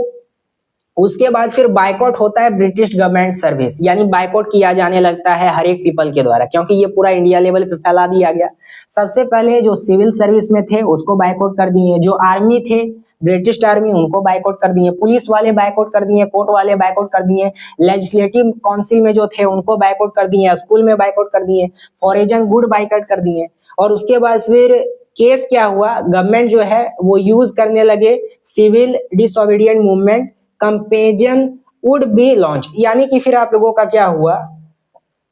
उसके बाद फिर बायकॉट होता है ब्रिटिश गवर्नमेंट सर्विस, यानी बायकॉट किया जाने लगता है हर एक पीपल के द्वारा, क्योंकि ये पूरा इंडिया लेवल पे फैला दिया गया। सबसे पहले जो सिविल सर्विस में थे उसको बायकॉट कर दिए, जो आर्मी थे, ब्रिटिश आर्मी, उनको बायकॉट कर दिए, पुलिस वाले बायकॉट कर दिए, कोर्ट वाले बायकॉट कर दिए, लेजिस्लेटिव काउंसिल में जो थे उनको बायकॉट कर दिए, स्कूल में बायकॉट कर दिए, फॉरेन गुड बायकॉट कर दिए। और उसके बाद फिर केस क्या हुआ, गवर्नमेंट जो है वो यूज करने लगे civil disobedient movement campaign would be launch, यानी कि फिर आप लोगों का क्या हुआ,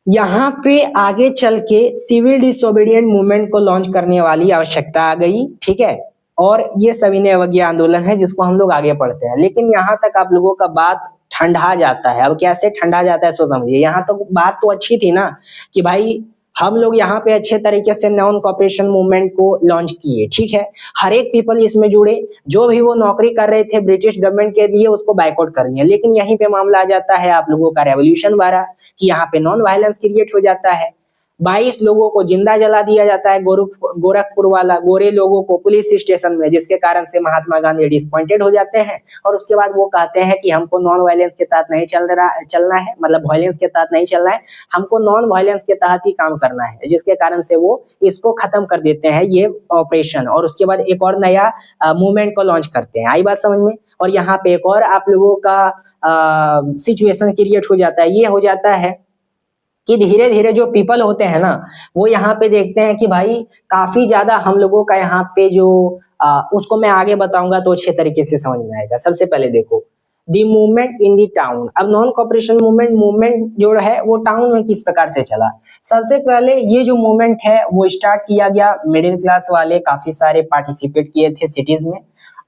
यहाँ पे आगे चल के सिविल डिसोबीडिएंट मूवमेंट को लॉन्च करने वाली आवश्यकता आ गई, ठीक है। और ये सविनय अवज्ञा आंदोलन है जिसको हम लोग आगे पढ़ते हैं, लेकिन यहाँ तक आप लोगों का बात ठंडा जाता है। अब कैसे ठंडा जाता है सो समझिए, यहाँ तो बात तो अच्छी थी ना कि भाई हम लोग यहाँ पे अच्छे तरीके से नॉन कॉपरेशन मूवमेंट को लॉन्च किए, ठीक है, हर एक पीपल इसमें जुड़े, जो भी वो नौकरी कर रहे थे ब्रिटिश गवर्नमेंट के लिए उसको बायकॉट कर रही है। लेकिन यहीं पे मामला आ जाता है आप लोगों का रेवोल्यूशन वाला, कि यहाँ पे नॉन वायलेंस क्रिएट हो जाता है। 22 लोगों को जिंदा जला दिया जाता है गोरखपुर वाला, गोरे लोगों को पुलिस स्टेशन में, जिसके कारण से महात्मा गांधी डिसअपॉइंटेड हो जाते हैं। और उसके बाद वो कहते हैं कि हमको नॉन वायलेंस के तहत नहीं चलना है, मतलब वायलेंस के तहत नहीं चलना है, हमको नॉन वायलेंस के तहत ही काम करना है, जिसके कारण से वो इसको खत्म कर देते हैं ये ऑपरेशन। और उसके बाद एक और नया मूवमेंट को लॉन्च करते हैं। आई बात समझ में? और यहाँ पे एक और आप लोगों का सिचुएशन क्रिएट हो जाता है, ये हो जाता है कि धीरे धीरे जो पीपल होते हैं ना, वो यहाँ पे देखते हैं कि भाई काफी ज्यादा हम लोगों का यहाँ पे जो उसको मैं आगे बताऊंगा तो अच्छे तरीके से समझ में आएगा। सबसे पहले देखो दी मूवमेंट इन दी टाउन। अब नॉन कॉपरेशन मूवमेंट जो है वो टाउन में किस प्रकार से चला। सबसे पहले ये जो मूवमेंट है वो स्टार्ट किया गया, मिडिल क्लास वाले काफी सारे पार्टिसिपेट किए थे सिटीज में।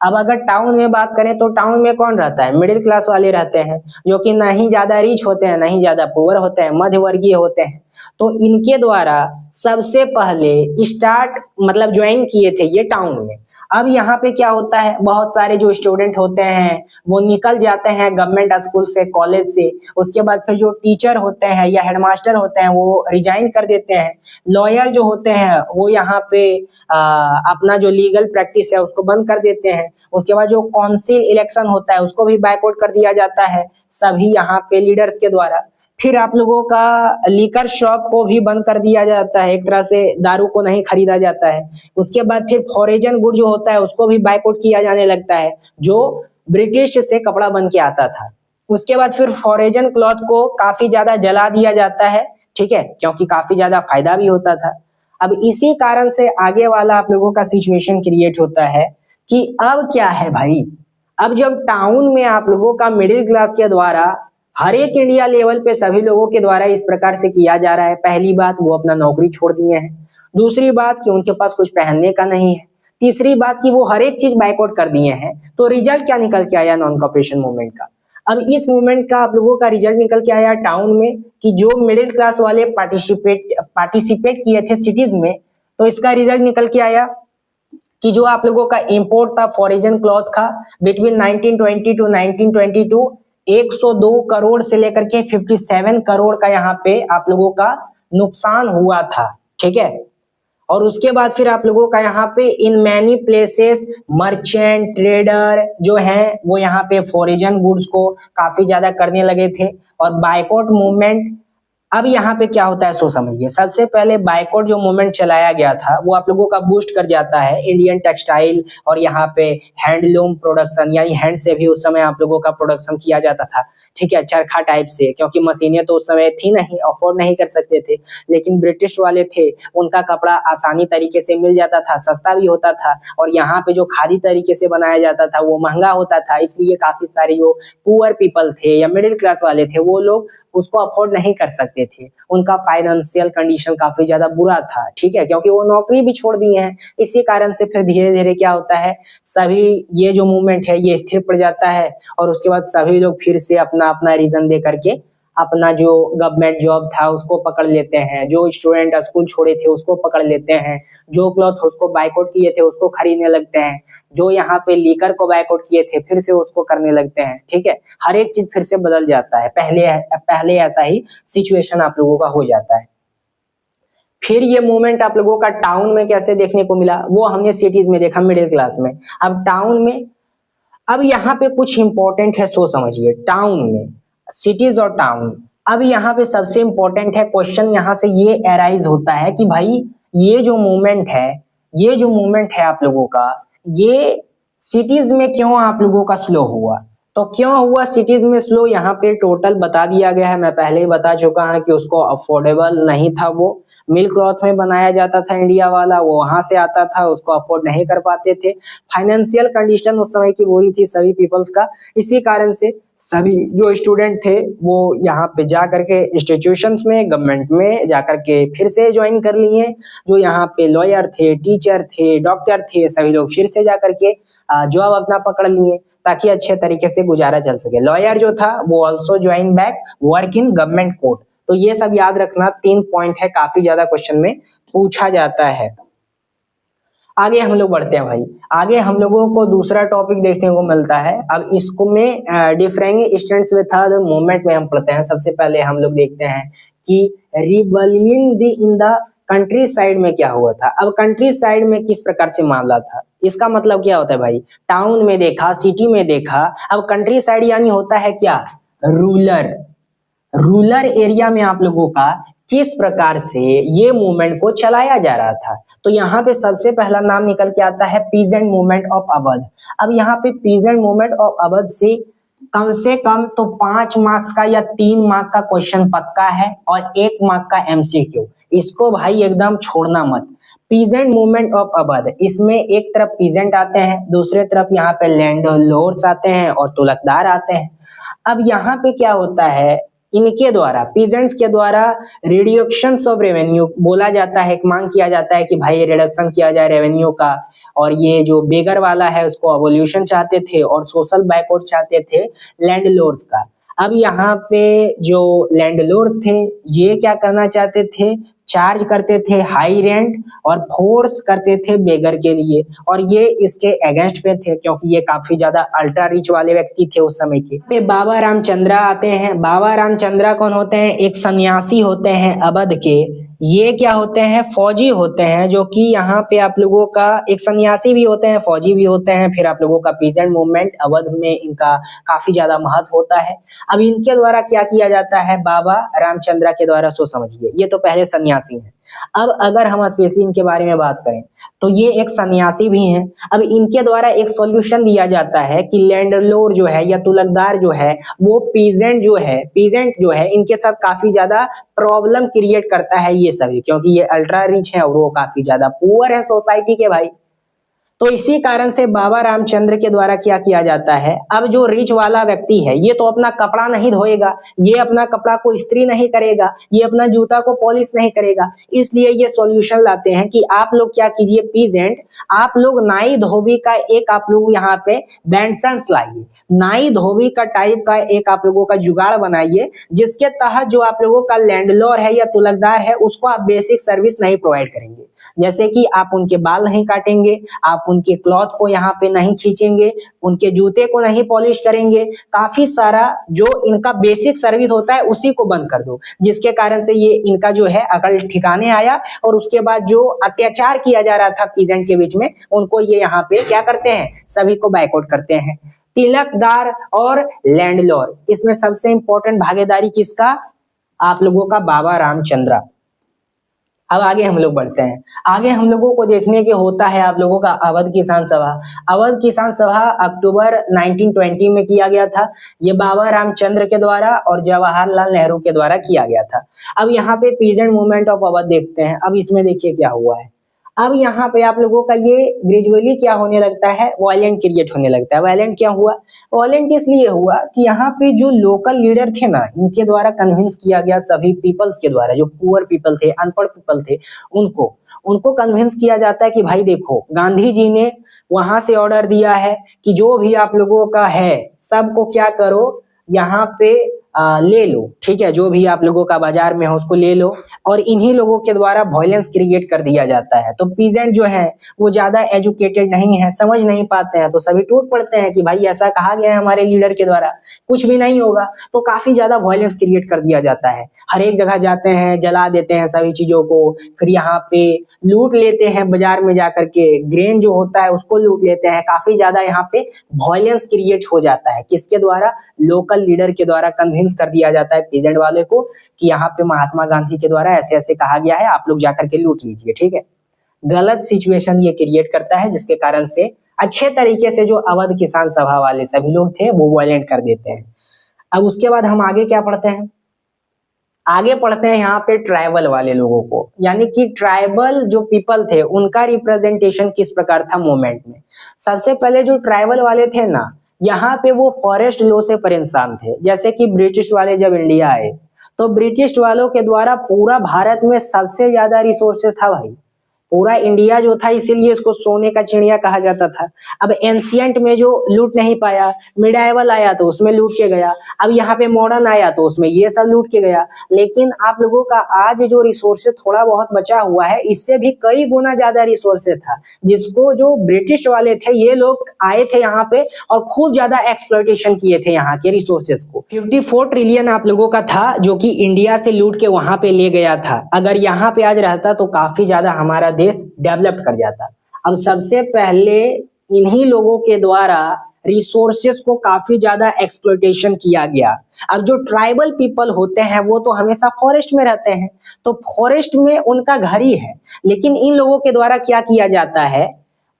अब अगर टाउन में बात करें तो टाउन में कौन रहता है? मिडिल क्लास वाले रहते हैं, जो कि ना ही ज्यादा रिच होते हैं ना ही ज्यादा पुअर होते हैं, मध्यवर्गीय होते हैं। तो इनके द्वारा सबसे पहले स्टार्ट मतलब ज्वाइन किए थे ये टाउन में। अब यहाँ पे क्या होता है, बहुत सारे जो स्टूडेंट होते हैं वो निकल जाते हैं गवर्नमेंट स्कूल से, कॉलेज से। उसके बाद फिर जो टीचर होते हैं या हेडमास्टर होते हैं वो रिजाइन कर देते हैं। लॉयर जो होते हैं वो यहाँ पे अपना जो लीगल प्रैक्टिस है उसको बंद कर देते हैं। उसके बाद जो काउंसिल इलेक्शन होता है उसको भी बायकॉट कर दिया जाता है सभी यहाँ पे लीडर्स के द्वारा। फिर आप लोगों का लिकर शॉप को भी बंद कर दिया जाता है, एक तरह से दारू को नहीं खरीदा जाता है। उसके बाद फिर फॉरेन गुड जो होता है उसको भी बायकॉट किया जाने लगता है, जो ब्रिटिश से कपड़ा बन के आता था। उसके बाद फिर फॉरेन क्लॉथ को काफी ज्यादा जला दिया जाता है, ठीक है, क्योंकि काफी ज्यादा फायदा भी होता था। अब इसी कारण से आगे वाला आप लोगों का सिचुएशन क्रिएट होता है कि अब क्या है भाई, अब जब टाउन में आप लोगों का मिडिल क्लास के द्वारा हर एक इंडिया लेवल पे सभी लोगों के द्वारा इस प्रकार से किया जा रहा है, पहली बात वो अपना नौकरी छोड़ दिए हैं, दूसरी बात कि उनके पास कुछ पहनने का नहीं है, तीसरी बात कि वो हर एक चीज बायकॉट कर दिए हैं। तो रिजल्ट क्या निकल के आया नॉन कॉपरेशन मूवमेंट का? अब इस मूवमेंट का आप लोगों का रिजल्ट निकल के आया टाउन में कि जो मिडिल क्लास वाले पार्टिसिपेट किए थे सिटीज में, तो इसका रिजल्ट निकल के आया कि जो आप लोगों का इंपोर्ट था फॉरेन क्लॉथ का बिटवीन 1920 टू 1922 102 करोड़ से लेकर के 57 करोड़ का यहाँ पे आप लोगों का नुकसान हुआ था, ठीक है। और उसके बाद फिर आप लोगों का यहाँ पे in many places merchant trader जो हैं वो यहाँ पे फॉरेन गुड्स को काफी ज्यादा करने लगे थे। और बायकॉट मूवमेंट अब यहाँ पे क्या होता है सो समझिए। सबसे पहले बायकॉट जो मूवमेंट चलाया गया था वो आप लोगों का बूस्ट कर जाता है इंडियन टेक्सटाइल और यहाँ पे हैंडलूम प्रोडक्शन, यानी हैंड से भी उस समय आप लोगों का प्रोडक्शन किया जाता था, ठीक है, चरखा टाइप से, क्योंकि मशीनें तो उस समय थी नहीं, अफोर्ड नहीं कर सकते थे। लेकिन ब्रिटिश वाले थे, उनका कपड़ा आसानी तरीके से मिल जाता था, सस्ता भी होता था, और यहाँ पे जो खादी तरीके से बनाया जाता था वो महंगा होता था, इसलिए काफी सारे जो पुअर पीपल थे या मिडिल क्लास वाले थे वो लोग उसको अफोर्ड नहीं कर सकते थे। उनका फाइनेंशियल कंडीशन काफी ज्यादा बुरा था, ठीक है, क्योंकि वो नौकरी भी छोड़ दिए हैं। इसी कारण से फिर धीरे धीरे क्या होता है, सभी ये जो मूवमेंट है ये स्थिर पड़ जाता है, और उसके बाद सभी लोग फिर से अपना अपना रीजन दे करके अपना जो गवर्नमेंट जॉब था उसको पकड़ लेते हैं, जो स्टूडेंट स्कूल छोड़े थे उसको पकड़ लेते हैं, जो क्लॉथ उसको बायकॉट किए थे उसको खरीदने लगते हैं, जो यहाँ पे लीकर को बायकॉट किए थे फिर से उसको करने लगते हैं, ठीक है। हर एक चीज फिर से बदल जाता है, पहले ऐसा ही सिचुएशन आप लोगों का हो जाता है। फिर ये मूवमेंट आप लोगों का टाउन में कैसे देखने को मिला वो हमने सिटीज में देखा, मिडिल क्लास में। अब टाउन में, अब यहाँ पे कुछ इंपॉर्टेंट है, सो समझिए। टाउन में, सिटीज और टाउन, अब यहाँ पे सबसे इंपॉर्टेंट है क्वेश्चन, यहाँ से ये एराइज होता है कि भाई ये जो मूवमेंट है, ये जो मूवमेंट है आप लोगों का, ये सिटीज में क्यों आप लोगों का स्लो हुआ। तो क्यों हुआ सिटीज में स्लो, यहाँ पे टोटल बता दिया गया है। मैं पहले ही बता चुका हूँ कि उसको अफोर्डेबल नहीं था, वो मिल क्लॉथ में बनाया जाता था इंडिया वाला, वो वहां से आता था, उसको अफोर्ड नहीं कर पाते थे। फाइनेंशियल कंडीशन उस समय की बुरी थी सभी पीपल्स का, इसी कारण से सभी जो स्टूडेंट थे वो यहाँ पे जा करके इंस्टीट्यूशंस में, गवर्नमेंट में जा करके फिर से ज्वाइन कर लिए। जो यहाँ पे लॉयर थे, टीचर थे, डॉक्टर थे, सभी लोग फिर से जा करके जॉब अपना पकड़ लिए ताकि अच्छे तरीके से गुजारा चल सके। लॉयर जो था वो also join back work in government court. तो ये सब याद रखना, 3 पॉइंट है, काफी ज्यादा क्वेश्चन में पूछा जाता है। आगे हम लोग बढ़ते हैं भाई, आगे हम लोगों को दूसरा टॉपिक देखने को मिलता है। अब इसको में different students with the movement में हम पढ़ते हैं। सबसे पहले हम लोग देखते हैं कि rebellion in the country side में क्या हुआ था। अब कंट्री साइड में किस प्रकार से मामला था, इसका मतलब क्या होता है भाई, टाउन में देखा, सिटी में देखा, अब कंट्री साइड यानी होता है क्या, रूरल एरिया में आप लोगों का किस प्रकार से ये मूवमेंट को चलाया जा रहा था। तो यहाँ पे सबसे पहला नाम निकल के आता है पीजेंट मूवमेंट ऑफ अवध। अब यहाँ पे पीजेंट मूवमेंट ऑफ अवध से कम तो 5 मार्क्स का या 3 मार्क का क्वेश्चन पक्का है और 1 मार्क का एमसीक्यू, इसको भाई एकदम छोड़ना मत। पीजेंट मूवमेंट ऑफ अवध, इसमें एक तरफ पीजेंट आते हैं, दूसरे तरफ यहाँ पे लैंड लॉर्ड्स आते हैं और तुलकदार आते हैं। अब यहाँ पे क्या होता है, इनके द्वारा, पीजेंट्स के द्वारा रिड्यूक्शन ऑफ रेवेन्यू बोला जाता है, एक मांग किया जाता है कि भाई रिडक्शन किया जाए रेवेन्यू का, और ये जो बेगर वाला है उसको अवोल्यूशन चाहते थे और सोशल बैकवर्ड चाहते थे लैंडलॉर्ड्स का। अब यहाँ पे जो लैंडलॉर्ड्स थे ये क्या करना चाहते थे, चार्ज करते थे हाई रेंट और फोर्स करते थे बेगर के लिए, और ये इसके अगेंस्ट पे थे क्योंकि ये काफी ज्यादा अल्ट्रा रिच वाले व्यक्ति थे उस समय के। पे बाबा रामचंद्रा आते हैं। बाबा रामचंद्रा कौन होते हैं, एक सन्यासी होते हैं अवध के। ये क्या होते हैं, फौजी होते हैं, जो कि यहाँ पे आप लोगों का एक सन्यासी भी होते हैं, फौजी भी होते हैं। फिर आप लोगों का पीजेंट मूवमेंट अवध में इनका काफी ज्यादा महत्व होता है। अब इनके द्वारा क्या किया जाता है, बाबा रामचंद्रा के द्वारा, सो समझिए ये तो पहले सन्यासी हैं। अब अगर हम स्पेशली इनके बारे में बात करें तो ये एक सन्यासी भी हैं। अब इनके द्वारा एक सॉल्यूशन दिया जाता है कि लैंडलॉर्ड जो है या तुलकदार जो है वो पीजेंट जो है इनके साथ काफी ज्यादा प्रॉब्लम क्रिएट करता है ये सभी, क्योंकि ये अल्ट्रा रिच है और वो काफी ज्यादा पुअर है सोसाइटी के भाई। तो इसी कारण से बाबा रामचंद्र के द्वारा क्या किया जाता है, अब जो रिच वाला व्यक्ति है ये तो अपना कपड़ा नहीं धोएगा, ये अपना कपड़ा को इस्त्री नहीं करेगा, ये अपना जूता को पॉलिश नहीं करेगा, इसलिए ये सॉल्यूशन लाते हैं कि आप लोग क्या कीजिए, पीजेंट आप लोग नाई धोबी का एक आप लोग यहाँ पे बैंसन्स लाइए, नाई धोबी का टाइप का एक आप लोगों का जुगाड़ बनाइए, जिसके तहत जो आप लोगों का लैंडलॉर्ड है या तुलकदार है उसको आप बेसिक सर्विस नहीं प्रोवाइड करेंगे, जैसे कि आप उनके बाल नहीं काटेंगे, आप उनके क्लॉथ को यहाँ पे नहीं खींचेंगे, उनके जूते को नहीं पॉलिश करेंगे, काफी सारा जो इनका बेसिक सर्विस होता है उसी को बंद कर दो, जिसके कारण से ये इनका जो है अकल ठिकाने आया। और उसके बाद जो अत्याचार किया जा रहा था पीजेंट के बीच में, उनको ये यहाँ पे क्या करते हैं, सभी को बायकॉट करते हैं। तिलकदार और लैंडलॉर्ड, इसमें सबसे इंपॉर्टेंट भागीदारी किसका, आप लोगों का बाबा रामचंद्र। अब आगे हम लोग बढ़ते हैं। आगे हम लोगों को देखने के होता है आप लोगों का अवध किसान सभा। अवध किसान सभा अक्टूबर 1920 में किया गया था। ये बाबा रामचंद्र के द्वारा और जवाहरलाल नेहरू के द्वारा किया गया था। अब यहाँ पे पीजेंट मूवमेंट ऑफ अवध देखते हैं। अब इसमें देखिए क्या हुआ है। अब यहाँ पे आप लोगों का ये ग्रेजुअली क्या होने लगता है, वायलेंट क्रिएट होने लगता है। वायलेंट क्या हुआ, वायलेंट इसलिए हुआ कि यहाँ पे जो लोकल लीडर थे ना, इनके द्वारा कन्विंस किया गया, सभी पीपल्स के द्वारा, जो पुअर पीपल थे, अनपढ़ पीपल थे, उनको उनको कन्विंस किया जाता है कि भाई देखो, गांधी जी ने वहां से ऑर्डर दिया है कि जो भी आप लोगों का है सबको क्या करो, यहाँ पे ले लो, ठीक है, जो भी आप लोगों का बाजार में है उसको ले लो। और इन्हीं लोगों के द्वारा वायलेंस क्रिएट कर दिया जाता है। तो पीजेंट जो है वो ज्यादा एजुकेटेड नहीं है, समझ नहीं पाते हैं, तो सभी टूट पड़ते हैं कि भाई ऐसा कहा गया है हमारे लीडर के द्वारा, कुछ भी नहीं होगा। तो काफी ज्यादा वायलेंस क्रिएट कर दिया जाता है। हर एक जगह जाते हैं, जला देते हैं सभी चीजों को, फिर यहाँ पे लूट लेते हैं, बाजार में जाकर के ग्रेन जो होता है उसको लूट लेते हैं। काफी ज्यादा यहाँ पे वायलेंस क्रिएट हो जाता है। किसके द्वारा, लोकल लीडर के द्वारा कन्विंस कर दिया जाता है पीजेंट वाले को कि यहाँ पे महात्मा गांधी के द्वारा ऐसे ऐसे कहा गया है, आप लोग जाकर के लूट लीजिए, ठीक है। गलत सिचुएशन ये क्रिएट करता है, जिसके कारण से अच्छे तरीके से जो अवध किसान सभा वाले सभी लोग थे वो वायलेंट कर देते हैं। अब उसके बाद हम आगे क्या पढ़ते हैं, आगे पढ़ते हैं यहाँ पे ट्राइबल वाले लोगों को, यानी कि ट्राइबल जो पीपल थे उनका रिप्रेजेंटेशन किस प्रकार था मूवमेंट में। सबसे पहले जो ट्राइबल वाले थे ना, यहाँ पे वो फॉरेस्ट लॉ से परेशान थे। जैसे कि ब्रिटिश वाले जब इंडिया आए तो ब्रिटिश वालों के द्वारा पूरा भारत में सबसे ज्यादा रिसोर्सेज था भाई, पूरा इंडिया जो था, इसीलिए इसको सोने का चिड़िया कहा जाता था। अब एंशियंट में जो लूट नहीं पाया, मिडाइवल आया तो उसमें लूट के गया, अब यहाँ पे मॉडर्न आया तो उसमें ये सब लूट के गया। लेकिन आप लोगों का आज जो रिसोर्सेज थोड़ा बहुत बचा हुआ है, इससे भी कई गुना ज्यादा रिसोर्सेज था, जिसको जो ब्रिटिश वाले थे ये लोग आए थे यहाँ पे और खूब ज्यादा एक्सप्लॉयटेशन किए थे यहाँ के रिसोर्सेज को। 54 ट्रिलियन आप लोगों का था जो कि इंडिया से लूट के वहां पे ले गया था। अगर यहाँ पे आज रहता तो काफी ज्यादा हमारा देश डेवलप कर जाता। अब सबसे पहले इन्हीं लोगों के द्वारा रिसोर्सेस को काफी ज्यादा एक्सप्लॉयटेशन किया गया। अब जो ट्राइबल पीपल होते हैं वो तो हमेशा फॉरेस्ट में रहते हैं, तो फॉरेस्ट में उनका घर ही है, लेकिन इन लोगों के द्वारा क्या किया जाता है,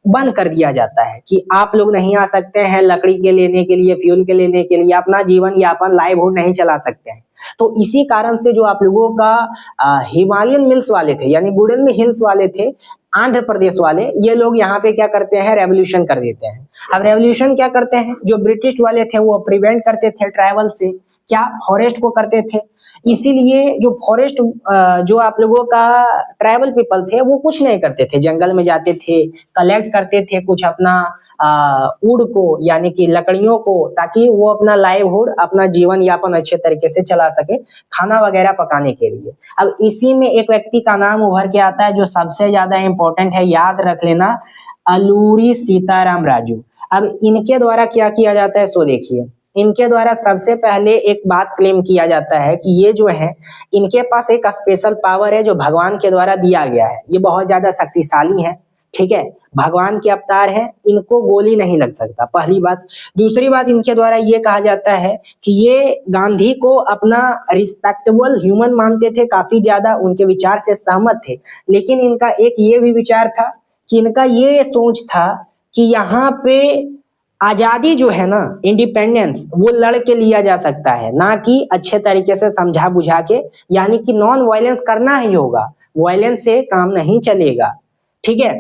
बंद कर दिया जाता है कि आप लोग नहीं आ सकते हैं लकड़ी के लेने के लिए, फ्यूल के लेने के लिए, अपना जीवन यापन लाइवहुड नहीं चला सकते हैं। तो इसी कारण से जो आप लोगों का हिमालयन मिल्स वाले थे, यानी वुडन हिल्स वाले थे, आंध्र प्रदेश वाले, ये लोग यहाँ पे क्या करते हैं, रेवोल्यूशन कर देते हैं। अब रेवोल्यूशन क्या करते हैं, जो ब्रिटिश वाले थे वो प्रिवेंट करते थे ट्राइबल से, क्या, फॉरेस्ट को करते थे। इसीलिए जो फॉरेस्ट जो आप लोगों का ट्राइबल पीपल थे वो कुछ नहीं करते थे, जंगल में जाते थे, कलेक्ट करते थे कुछ अपना वुड को, यानी कि लकड़ियों को, ताकि वो अपना लाइवहुड, अपना जीवन यापन अच्छे तरीके से चला सके, खाना वगैरह पकाने के लिए। अब इसी में एक व्यक्ति का नाम उभर के आता है जो सबसे ज्यादा इंपॉर्टेंट है, याद रख लेना, अलूरी सीताराम राजू। अब इनके द्वारा क्या किया जाता है, सो देखिए, इनके द्वारा सबसे पहले एक बात क्लेम किया जाता है कि ये जो है, इनके पास एक स्पेशल पावर है जो भगवान के द्वारा दिया गया है, ये बहुत ज्यादा शक्तिशाली है, ठीक है, भगवान के अवतार है, इनको गोली नहीं लग सकता, पहली बात। दूसरी बात, इनके द्वारा ये कहा जाता है कि ये गांधी को अपना रिस्पेक्टेबल ह्यूमन मानते थे, काफी ज्यादा उनके विचार से सहमत थे। लेकिन इनका एक ये भी विचार था कि इनका ये सोच था कि यहाँ पे आजादी जो है ना, इंडिपेंडेंस, वो लड़ के लिया जा सकता है, ना कि अच्छे तरीके से समझा बुझा के, यानी कि नॉन वायलेंस करना ही होगा, वायलेंस से काम नहीं चलेगा, ठीक है।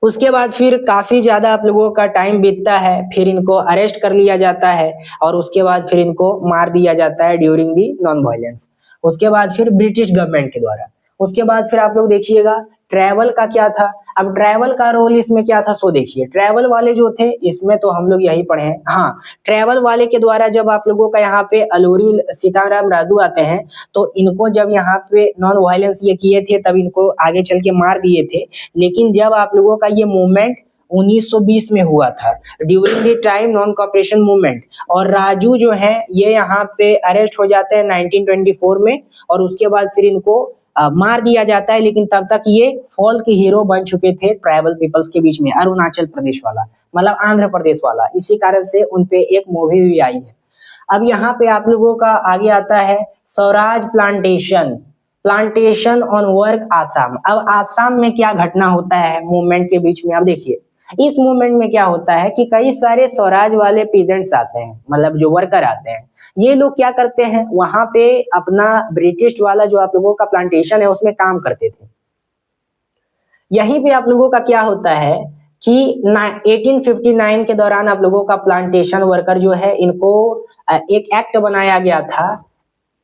उसके बाद फिर काफी ज्यादा आप लोगों का टाइम बीतता है, फिर इनको अरेस्ट कर लिया जाता है और उसके बाद फिर इनको मार दिया जाता है ड्यूरिंग दी नॉन वायलेंस। उसके बाद फिर ब्रिटिश गवर्नमेंट के द्वारा। उसके बाद फिर आप लोग देखिएगा ट्रैवल का क्या था। अब ट्रैवल का रोल इसमें क्या था, सो देखिए, ट्रैवल वाले जो थे इसमें तो हम लोग यही पढ़े हैं। हाँ, ट्रैवल वाले के द्वारा जब आप लोगों का यहाँ पे अलूरी सीताराम राजू आते हैं तो इनको जब यहाँ पे नॉन वायलेंस ये किए थे तब इनको आगे चल के मार दिए थे। लेकिन जब आप लोगों का ये मूवमेंट 1920 में हुआ था, during the time non cooperation movement, और राजू जो है ये यहाँ पे अरेस्ट हो जाते हैं 1924 में, और उसके बाद फिर इनको मार दिया जाता है। लेकिन तब तक ये फोल्क हीरो बन चुके थे ट्राइबल पीपल्स के बीच में, अरुणाचल प्रदेश वाला, मतलब आंध्र प्रदेश वाला। इसी कारण से उनपे एक मूवी भी आई है। अब यहाँ पे आप लोगों का आगे आता है Swaraj plantation, plantation on work Assam. अब आसाम में क्या घटना होता है मूवमेंट के बीच में, आप देखिए इस मूवमेंट में क्या होता है कि कई सारे स्वराज वाले पीजेंट्स आते हैं, मतलब जो वर्कर आते हैं, ये लोग क्या करते हैं वहां पे अपना ब्रिटिश वाला जो आप लोगों का प्लांटेशन है उसमें काम करते थे। यहीं पे आप लोगों का क्या होता है कि 1859 के दौरान आप लोगों का प्लांटेशन वर्कर जो है इनको एक एक्ट बनाया गया था,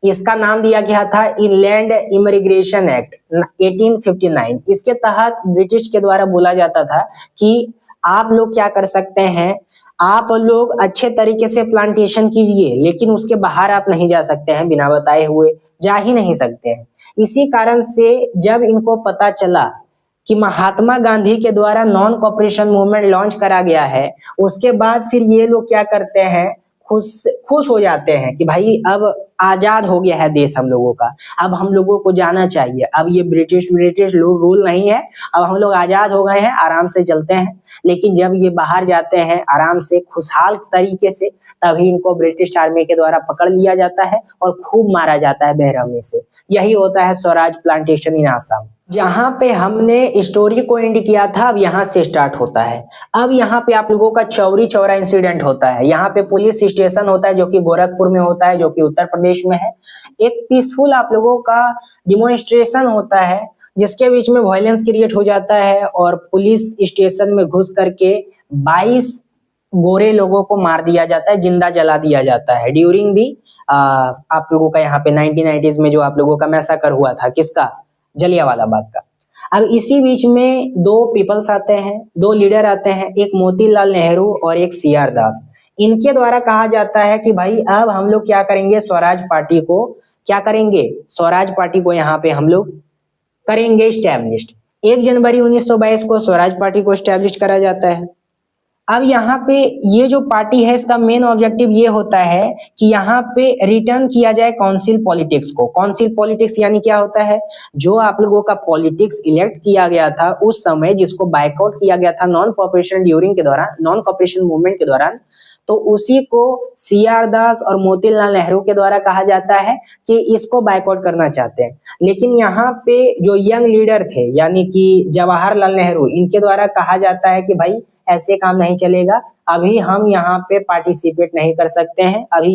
इसका नाम दिया गया था इनलैंड इमिग्रेशन एक्ट 1859। इसके तहत ब्रिटिश के द्वारा बोला जाता था कि आप लोग क्या कर सकते हैं, आप लोग अच्छे तरीके से प्लांटेशन कीजिए लेकिन उसके बाहर आप नहीं जा सकते हैं, बिना बताए हुए जा ही नहीं सकते हैं। इसी कारण से जब इनको पता चला कि महात्मा गांधी के द्वारा नॉन कॉपरेशन मूवमेंट लॉन्च करा गया है, उसके बाद फिर ये लोग क्या करते हैं, खुश हो जाते हैं कि भाई अब आजाद हो गया है देश हम लोगों का, अब हम लोगों को जाना चाहिए, अब ये ब्रिटिश लोग रूल नहीं है, अब हम लोग आजाद हो गए हैं, आराम से चलते हैं। लेकिन जब ये बाहर जाते हैं आराम से खुशहाल तरीके से, तभी इनको ब्रिटिश आर्मी के द्वारा पकड़ लिया जाता है और खूब मारा जाता है बेरहमी से। यही होता है स्वराज प्लांटेशन इन आसाम। जहां पे हमने स्टोरी को एंड किया था अब यहाँ से स्टार्ट होता है। अब यहाँ पे आप लोगों का चौरी चौरा इंसिडेंट होता है। यहाँ पे पुलिस स्टेशन होता है जो कि गोरखपुर में होता है, जो कि उत्तर प्रदेश में है। एक पीसफुल आप लोगों का डिमोन्स्ट्रेशन होता है जिसके बीच में वायलेंस क्रिएट हो जाता है और पुलिस स्टेशन में घुस करके 22 गोरे लोगों को मार दिया जाता है, जिंदा जला दिया जाता है ड्यूरिंग दी आप लोगों का यहाँ पे 1990s में जो आप लोगों का मैसाकर हुआ था, किसका, जलियांवाला बाग का। अब इसी बीच में दो पीपल्स आते हैं, दो लीडर आते हैं, एक मोतीलाल नेहरू और एक CR दास। इनके द्वारा कहा जाता है कि भाई अब हम लोग क्या करेंगे, स्वराज पार्टी को क्या करेंगे, स्वराज पार्टी को यहाँ पे हम लोग करेंगे स्टैब्लिश्ड। 1 जनवरी 1922 को स्वराज पार्टी को स्टैब्लिश करा जाता है। अब यहाँ पे ये जो पार्टी है इसका मेन ऑब्जेक्टिव ये होता है कि यहाँ पे रिटर्न किया जाए काउंसिल पॉलिटिक्स को। काउंसिल पॉलिटिक्स यानी क्या होता है, जो आप लोगों का पॉलिटिक्स इलेक्ट किया गया था उस समय, जिसको बाइकआउट किया गया था नॉन कॉपरेशन ड्यूरिंग के दौरान, नॉन कॉपरेशन मूवमेंट के दौरान, तो उसी को CR दास और मोतीलाल नेहरू के द्वारा कहा जाता है कि इसको बाइकआउट करना चाहते हैं। लेकिन यहाँ पे जो यंग लीडर थे यानी कि जवाहरलाल नेहरू, इनके द्वारा कहा जाता है कि भाई ऐसे काम नहीं चलेगा, अभी हम यहाँ पे पार्टिसिपेट नहीं कर सकते हैं, अभी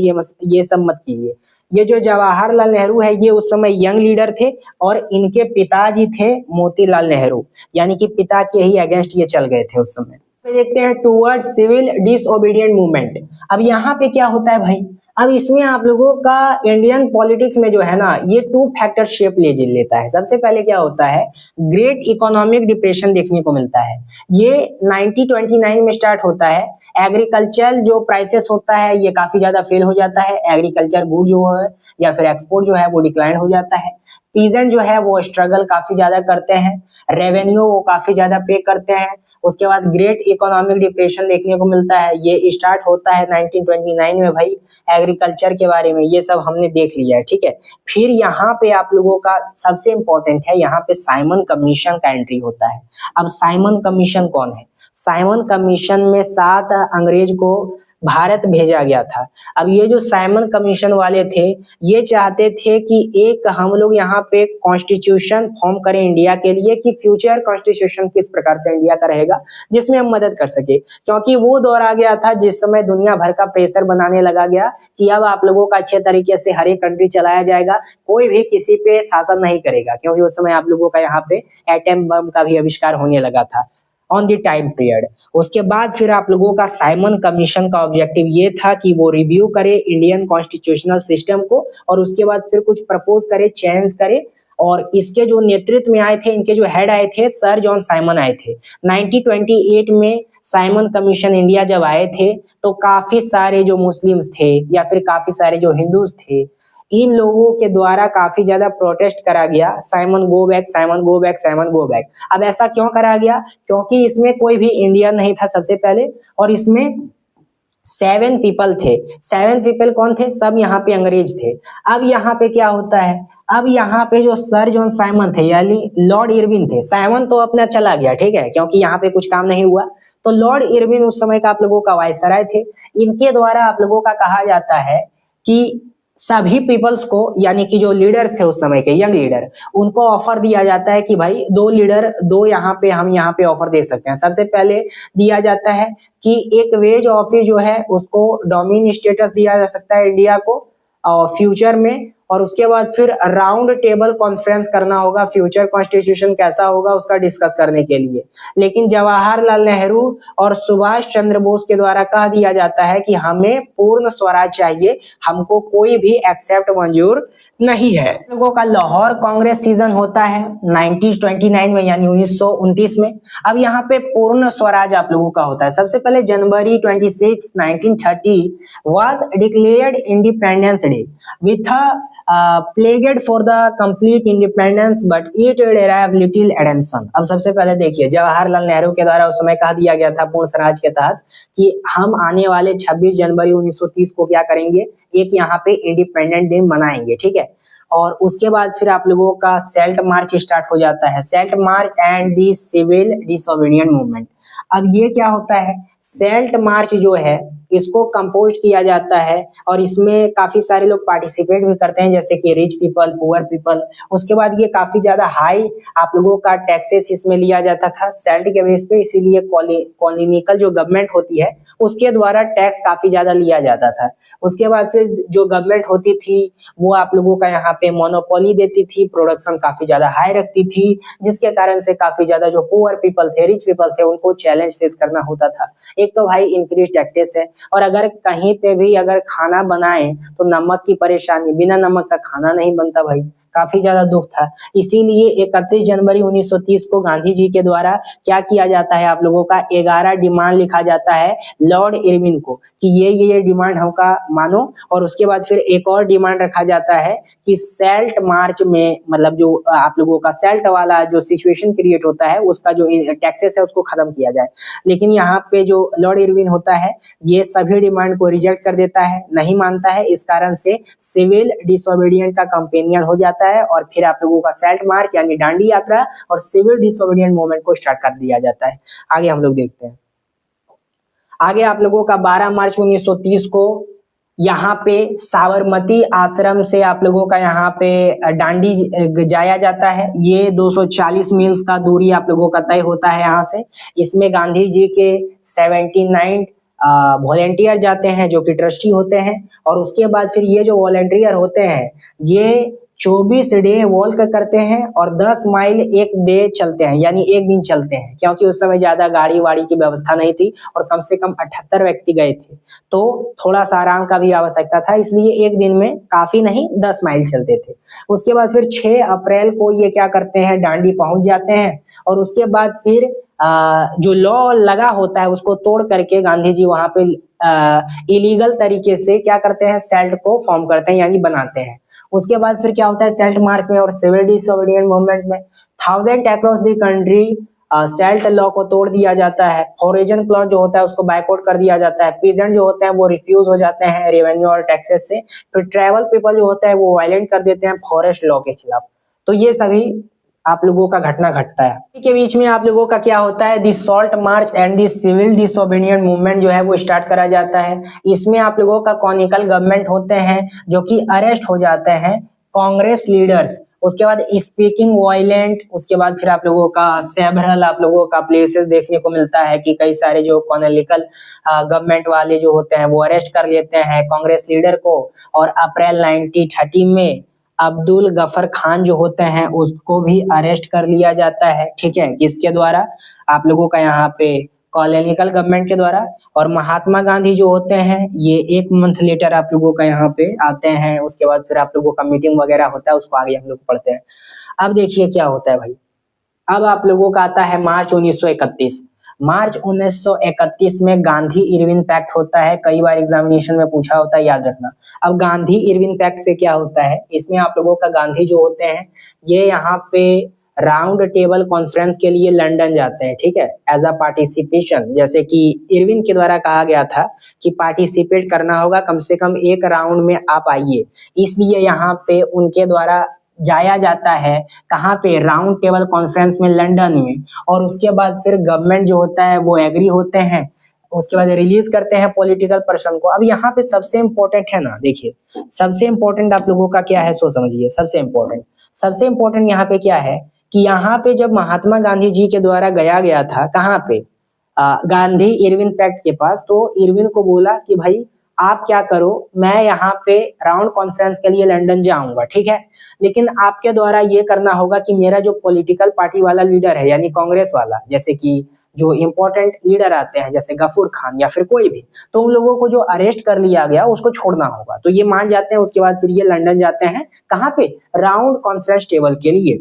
ये सब मत कीजिए। ये जो जवाहरलाल नेहरू है ये उस समय यंग लीडर थे और इनके पिताजी थे मोतीलाल नेहरू, यानी कि पिता के ही अगेंस्ट ये चल गए थे उस समय। देखते हैं टूवर्ड सिविल डिसओबीडिएंट मूवमेंट। अब यहाँ पे क्या होता है भाई, अब इसमें आप लोगों का इंडियन पॉलिटिक्स में जो है ना ये 2 फैक्टर शेप लेता है। सबसे पहले क्या होता है, ग्रेट इकोनॉमिक डिप्रेशन देखने को मिलता है। ये 1929 में स्टार्ट होता है। एग्रीकल्चर जो प्राइसेस होता है ये काफी ज्यादा फेल हो जाता है, एग्रीकल्चर गुड जो है या फिर एक्सपोर्ट जो है वो डिक्लाइन हो जाता है। पीजेंट जो है वो स्ट्रगल काफी ज्यादा करते हैं, रेवेन्यू वो काफी ज्यादा पे करते हैं। उसके बाद ग्रेट इकोनॉमिक डिप्रेशन देखने को मिलता है, ये स्टार्ट होता है 1929 में। भाई एग्रीकल्चर के बारे में ये सब हमने देख लिया है, ठीक है। फिर यहाँ पे आप लोगों का सबसे इंपॉर्टेंट है, यहाँ पे साइमन कमीशन का एंट्री होता है। अब साइमन कमीशन कौन है, साइमन कमीशन में 7 अंग्रेज को भारत भेजा गया था। अब ये जो साइमन कमीशन वाले थे ये चाहते थे कि एक हम लोग यहाँ पे कॉन्स्टिट्यूशन फॉर्म करें इंडिया के लिए, कि फ्यूचर कॉन्स्टिट्यूशन किस प्रकार से इंडिया का रहेगा जिसमें हम मदद कर सके। क्योंकि वो दौर आ गया था जिस समय दुनिया भर का प्रेशर बनाने लगा गया कि अब आप लोगों का अच्छे तरीके से हर एक कंट्री चलाया जाएगा, कोई भी किसी पे शासन नहीं करेगा। क्योंकि उस समय आप लोगों का यहाँ पे एटम बम का भी आविष्कार होने लगा था ऑन द टाइम पीरियड। उसके बाद फिर आप लोगों का साइमन कमीशन का ऑब्जेक्टिव ये था कि वो रिव्यू करे इंडियन कॉन्स्टिट्यूशनल सिस्टम को और उसके बाद फिर कुछ प्रपोज करे, चेंज करे। और इसके जो नेतृत्व में आए थे, इनके जो हेड आए थे सर जॉन साइमन आए थे। 1928 में साइमन कमीशन इंडिया जब आए थे तो काफी सारे जो मुस्लिम्स थे या फिर काफी सारे जो हिंदूज थे, इन लोगों के द्वारा काफी ज्यादा प्रोटेस्ट करा गया, Simon go back, Simon go back, Simon go back. अब ऐसा क्यों करा गया, क्योंकि इसमें कोई भी इंडियन नहीं था सबसे पहले, और इसमें 7 पीपल थे। 7 पीपल कौन थे, सब यहाँ पे अंग्रेज थे। अब यहाँ पे क्या होता है, अब यहाँ पे जो सर जॉन साइमन थे यानी लॉर्ड इरविन थे, साइमन तो अपना चला गया, ठीक है, क्योंकि यहाँ पे कुछ काम नहीं हुआ, तो लॉर्ड इरविन उस समय का आप लोगों का वायसराय थे। इनके द्वारा आप लोगों का कहा जाता है कि सभी पीपल्स को, यानी कि जो लीडर्स थे उस समय के यंग लीडर, उनको ऑफर दिया जाता है कि भाई दो यहाँ पे हम यहाँ पे ऑफर दे सकते हैं। सबसे पहले दिया जाता है कि एक वेज ऑफिस जो है उसको डोमिन स्टेटस दिया जा सकता है इंडिया को फ्यूचर में, और उसके बाद फिर राउंड टेबल कॉन्फ्रेंस करना होगा फ्यूचर कॉन्स्टिट्यूशन कैसा होगा उसका डिस्कस करने के लिए। लेकिन जवाहरलाल नेहरू और सुभाष चंद्र बोस के द्वारा कह दिया जाता है कि हमें पूर्ण स्वराज चाहिए, हमको कोई भी एक्सेप्ट मंजूर नहीं है। लोगों का लाहौर कांग्रेस सीजन होता है 1929 में, यानी 1929 में। अब यहाँ पे पूर्ण स्वराज आप लोगों का होता है। सबसे पहले जनवरी 26, 1930 was declared Independence Day with a plagued for the complete independence, but it derived little attention। अब सबसे पहले देखिए, जवाहरलाल नेहरू के द्वारा उस समय कह दिया गया था पूर्ण स्वराज के तहत कि हम आने वाले 26 जनवरी 1930 को क्या करेंगे, एक यहाँ पे इंडिपेंडेंट डे मनाएंगे, ठीक है। और उसके बाद फिर आप लोगों का सेल्ट मार्च स्टार्ट हो जाता है, salt march and the civil disobedient movement. अब ये क्या होता है, सेल्ट मार्च जो है इसको कंपोज किया जाता है और इसमें काफी सारे लोग पार्टिसिपेट भी करते हैं, जैसे कि रिच पीपल, पुअर पीपल। उसके बाद ये काफी ज्यादा हाई आप लोगों का टैक्सेस इसमें लिया जाता था सेल्ट के बेस पे, इसीलिए कॉलोनिकल जो गवर्नमेंट होती है उसके द्वारा टैक्स काफी ज्यादा लिया जाता था। उसके बाद फिर जो गवर्नमेंट होती थी वो आप लोगों का यहाँ पे मोनोपोली देती थी, प्रोडक्शन काफी ज्यादा हाई रखती थी, जिसके कारण से काफी ज्यादा जो पुअर पीपल थे, रिच पीपल थे, उनको चैलेंज फेस करना होता था। एक तो भाई इंक्रीज टैक्सेस है, और अगर कहीं पे भी अगर खाना बनाए तो नमक की परेशानी, बिना नमक का खाना नहीं बनता भाई, काफी ज्यादा दुख था। इसीलिए 31 जनवरी 1930 को गांधी जी के द्वारा क्या किया जाता है, आप लोगों का 11 डिमांड लिखा जाता है लॉर्ड इरविन को कि ये डिमांड हमका मानो। और उसके बाद फिर एक और डिमांड रखा जाता है कि सेल्ट मार्च में, मतलब जो आप लोगों का सेल्ट वाला जो सिचुएशन क्रिएट होता है उसका जो टैक्सेस है उसको खत्म किया जाए। लेकिन यहाँ पे जो लॉर्ड इरविन होता है ये सभी डिमांड को रिजेक्ट कर देता है, नहीं मानता है। इस कारण से सिविल डिसोबीडिएंट का कंपेनियन हो जाता है और फिर आप लोगों का सेल्ट मार्च यानी दांडी यात्रा और सिविल डिसोबीडिएंट मूवमेंट को स्टार्ट कर दिया जाता है। आगे हम लोग देखते हैं। आगे आप लोगों का 12 मार्च 1930 को यहाँ पे साबरमती आश्रम से आप लोगों का यहाँ पे दांडी जाया जाता है। ये 240 मील्स का दूरी आप लोगों का तय होता है यहाँ से। इसमें गांधी जी के 79 वॉलेंटियर जाते हैं जो कि ट्रस्टी होते हैं। और उसके बाद फिर ये जो वॉलेंटियर होते हैं ये 24 डे वॉक करते हैं और 10 माइल एक डे चलते हैं, यानी एक दिन चलते हैं, क्योंकि उस समय ज्यादा गाड़ी वाड़ी की व्यवस्था नहीं थी और कम से कम 78 व्यक्ति गए थे, तो थोड़ा सा आराम का भी आवश्यकता था, इसलिए एक दिन में काफी नहीं 10 माइल चलते थे। उसके बाद फिर 6 अप्रैल को ये क्या करते हैं, दांडी पहुंच जाते हैं। और उसके बाद फिर जो लॉ लगा होता है उसको तोड़ करके गांधी जी वहां पे इलीगल तरीके से क्या करते हैं, सेल्ट को फॉर्म करते हैं यानी बनाते हैं। उसके बाद फिर क्या होता है, सेल्ट मार्च में और सिविल डिसोबीडिएंट मूवमेंट में 1000 across the country salt law को तोड़ दिया जाता है। फॉरेजन क्लॉज जो होता है उसको बायकॉट कर दिया जाता है। पीजेंट जो होते हैं वो रिफ्यूज हो जाते हैं रेवेन्यू और टैक्सेस से। फिर ट्राइबल पीपल जो होता है वो वायलेंट कर देते हैं फॉरेस्ट लॉ के खिलाफ। तो ये सभी आप लोगों का घटना घटता है। के बीच में आप लोगों का क्या होता है, the salt march and the civil disobedient movement जो है वो स्टार्ट करा जाता है। इसमें आप लोगों का कॉनिकल गवर्नमेंट होते हैं जो कि अरेस्ट हो जाते हैं कांग्रेस लीडर्स। उसके बाद स्पीकिंग वायलेंट, उसके बाद फिर आप लोगों का सेवरल आप लोगों का प्लेसेस देखने को मिलता है कि कई सारे जो कॉनिकल गवर्नमेंट वाले जो होते हैं वो अरेस्ट कर लेते हैं कांग्रेस लीडर को। और अप्रैल 1930 में अब्दुल गफर खान जो होते हैं उसको भी अरेस्ट कर लिया जाता है, ठीक है, किसके द्वारा, आप लोगों का यहाँ पे कॉलोनियल गवर्नमेंट के द्वारा। और महात्मा गांधी जो होते हैं ये 1 मंथ लेटर आप लोगों का यहाँ पे आते हैं। उसके बाद फिर आप लोगों का मीटिंग वगैरह होता है, उसको आगे हम लोग पढ़ते हैं। अब देखिए क्या होता है भाई, अब आप लोगों का आता है मार्च 1931। मार्च 1931 में गांधी इरविन पैक्ट होता है, कई बार एग्जामिनेशन में पूछा होता है, याद रखना। अब गांधी इरविन पैक्ट से क्या होता है, इसमें आप लोगों का गांधी जो होते हैं ये यहाँ पे राउंड टेबल कॉन्फ्रेंस के लिए लंदन जाते हैं, ठीक है, एज अ पार्टिसिपेशन। जैसे कि इरविन के द्वारा कहा गया था कि पार्टिसिपेट करना होगा, कम से कम एक राउंड में आप आइए, इसलिए यहाँ पे उनके द्वारा जाया जाता है। कहाँ पे, राउंड टेबल कॉन्फ्रेंस में लंदन में। और उसके बाद फिर गवर्नमेंट जो होता है वो एग्री होते हैं उसके बाद रिलीज करते हैं पॉलिटिकल पर्सन को। अब यहाँ पे सबसे इम्पोर्टेंट है ना, देखिए सबसे इम्पोर्टेंट आप लोगों का क्या है सो समझिए। सबसे इम्पोर्टेंट यहाँ पे क्या है कि यहाँ पे जब महात्मा गांधी जी के द्वारा गया था कहाँ पे, गांधी इरविन पैक्ट के पास, तो इरविन को बोला कि भाई आप क्या करो, मैं यहाँ पे राउंड कॉन्फ्रेंस के लिए लंदन जाऊंगा, ठीक है, लेकिन आपके द्वारा ये करना होगा कि मेरा जो पॉलिटिकल पार्टी वाला लीडर है यानी कांग्रेस वाला, जैसे कि जो इम्पोर्टेंट लीडर आते हैं जैसे गफूर खान या फिर कोई भी, तो उन लोगों को जो अरेस्ट कर लिया गया उसको छोड़ना होगा। तो ये मान जाते हैं। उसके बाद फिर ये लंदन जाते हैं, कहाँ पे, राउंड कॉन्फ्रेंस टेबल के लिए,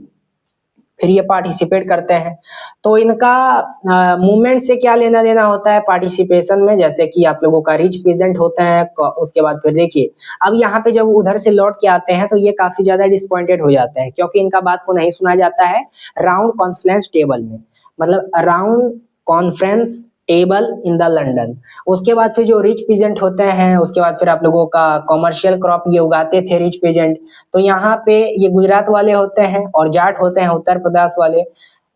फिर ये पार्टिसिपेट करते हैं। तो इनका मूवमेंट से क्या लेना देना होता है पार्टिसिपेशन में, जैसे कि आप लोगों का रिच प्रेजेंट होता है। उसके बाद फिर देखिए अब यहाँ पे जब उधर से लौट के आते हैं तो ये काफी ज्यादा डिसअपॉइंटेड हो जाते हैं क्योंकि इनका बात को नहीं सुना जाता है राउंड कॉन्फ्रेंस टेबल में, मतलब round conference table in the London. उसके बाद फिर जो रिच पीजेंट होते हैं, उसके बाद फिर आप लोगों का कॉमर्शियल क्रॉप ये उगाते थे रिच पीजेंट, तो यहाँ पे ये गुजरात वाले होते हैं और जाट होते हैं उत्तर प्रदेश वाले।